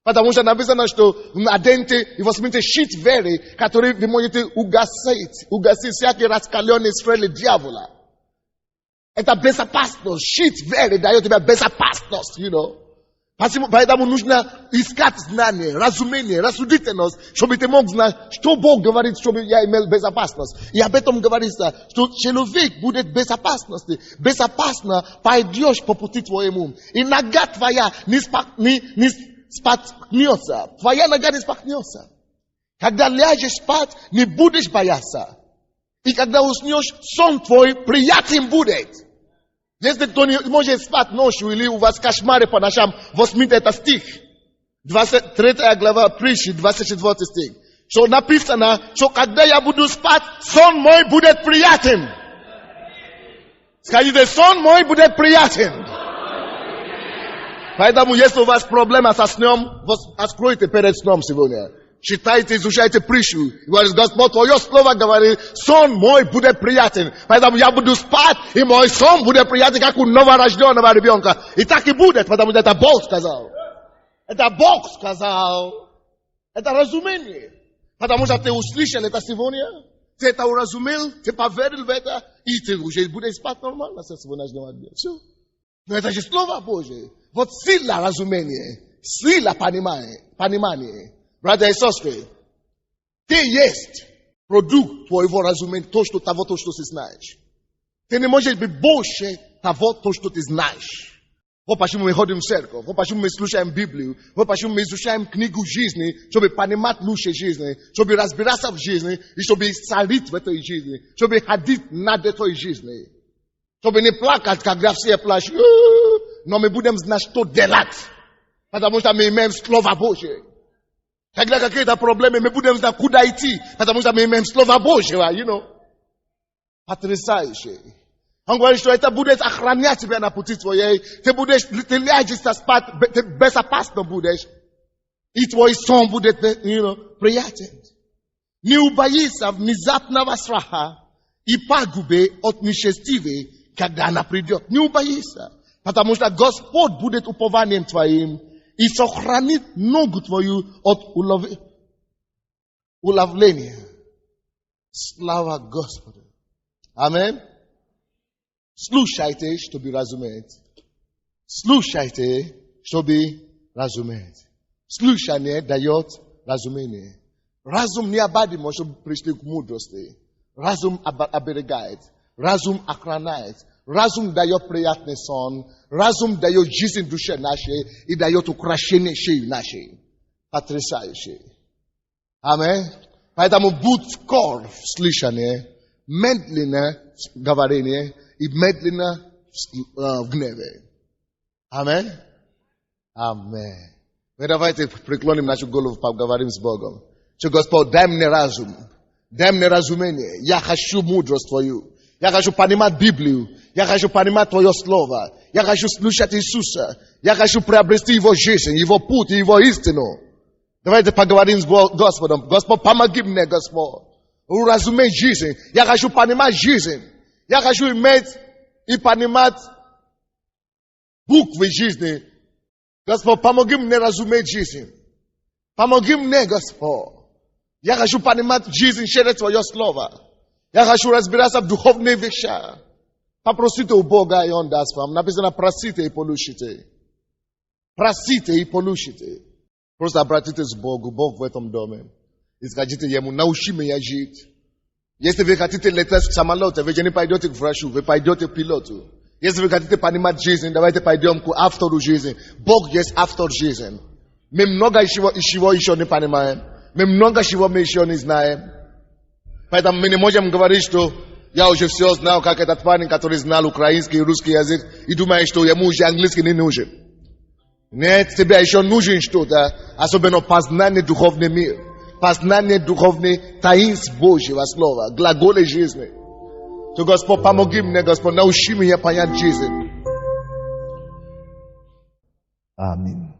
Потому что написано, что наденьте и возьмите щит веры, который вы можете угасить всякие раскаленные стрелы дьявола. Это безопасность. Щит веры дает тебе безопасность, you know. Поэтому нужно искать знание, разумение, рассудительность, чтобы ты мог знать, что Бог говорит, чтобы я имел безопасность. И об этом говорится, что человек будет в безопасности. Безопасно пойдешь по пути твоему. И нога твоя не споткнется. Твоя нога не споткнется. Когда ляжешь спать, не будешь бояться. И когда уснешь, сон твой приятен будет. Если кто не может спать ночью, или у вас кошмары по ночам, возьмите этот стих. 23 глава притчи, 24 стих. Что написано, что когда я буду спать, сон мой будет приятен. Скажите, сон мой будет приятен. Поэтому, если у вас проблема со сном, откройте перед сном сегодня. Читайте, изучайте притчу. Говорит, Господь, твое слово говорит, сон мой будет приятен. Поэтому я буду спать, и мой сон будет приятен, как у новорожденного ребенка. И так и будет, потому что это Бог сказал. Это Бог сказал. Это разумение. Потому что ты услышал это сегодня, ты это уразумел, ты поверил в это, и ты уже будешь спать нормально со сегодняшнего дня. Все. Но это же Слово Божие. Вот сила разумения, сила понимания. Братья и сестры, ты есть продукт твоего разумения, то, что ты знаешь. Ты не можешь быть больше того, то, что ты знаешь. Вот почему мы ходим в церковь, вот почему мы слушаем Библию, вот почему мы изучаем книгу жизни, чтобы понимать лучше жизни, чтобы разбираться в жизни, и чтобы царить в этой жизни, чтобы ходить над этой жизнью. Чтобы не плакать, когда все плачут, но мы будем знать, что делать. Потому что мы имеем Слово Божие. Когда какие-то проблемы, мы будем знать, куда идти. Потому что мы имеем Слово Божьего, you know. Потрясающе. Он говорит, что это будет охранять тебя на пути твоей. Ты ляжешься спать, ты безопасно будешь. И твой сон будет, you know, приятен. Не убоится внезапного страха и пагубы от нечестивой, когда она придет. Не убоится. Потому что Господь будет упованием твоим и сохранит ногу твою от уловления. Слава Господу. Аминь. Слушайте, чтобы разуметь. Слушайте, чтобы разуметь. Слушание дает разумение. Разум необходимо, чтобы пришли к мудрости. Разум оберегает. Разум охраняет. Разум дает приятный сон. Разум дает жизнь душе нашей и дает украшение шеи нашей. Потрясающе. Аминь. Поэтому будь скор в слышании, медленно в говорении и медленно в гневе. Amen. Amen. Ви давайте преклоним нашу голову, поговорим с Богом. Что, Господь, дай мне разум, дай мне разумение. Я хочу мудрость Твою. Я хочу понимать Библию. Я хочу понимать Твое Слово. Я хочу слушать Иисуса. Я хочу приобрести Его жизнь, Его путь, Его истину. Давайте поговорим с Господом. Господь, помоги мне, Господь. Уразуметь жизнь. Я хочу понимать жизнь. Я хочу иметь и понимать буквы жизни. Господь, помоги мне разуметь жизнь. Помоги мне, Господь. Я хочу понимать жизнь через Твое Слово. Я хочу разбираться в духовных вещах. Попросите у Бога, и Он даст вам. Написано, просите и получите. Просите и получите. Просто обратитесь к Богу, Бог в этом доме. И скажите Ему, научи меня жить. Если вы хотите летать в самолете, вы не пойдете к врачу, вы пойдете к пилоту. Если вы хотите понимать жизнь, давайте пойдем к автору жизни. Бог есть автор жизни. Мы много чего еще не понимаем. Мы много чего мы еще не знаем. Поэтому мы не можем говорить, что я уже все знал, как этот парень, который знал украинский и русский язык, и думает, что ему уже английский не нужен. Нет, тебе еще нужен что-то, особенно познание духовный мир, познание духовный таинств Божьего Слова, глаголы жизни. То, Господь, помоги мне, Господь, научи меня понять жизнь. Аминь.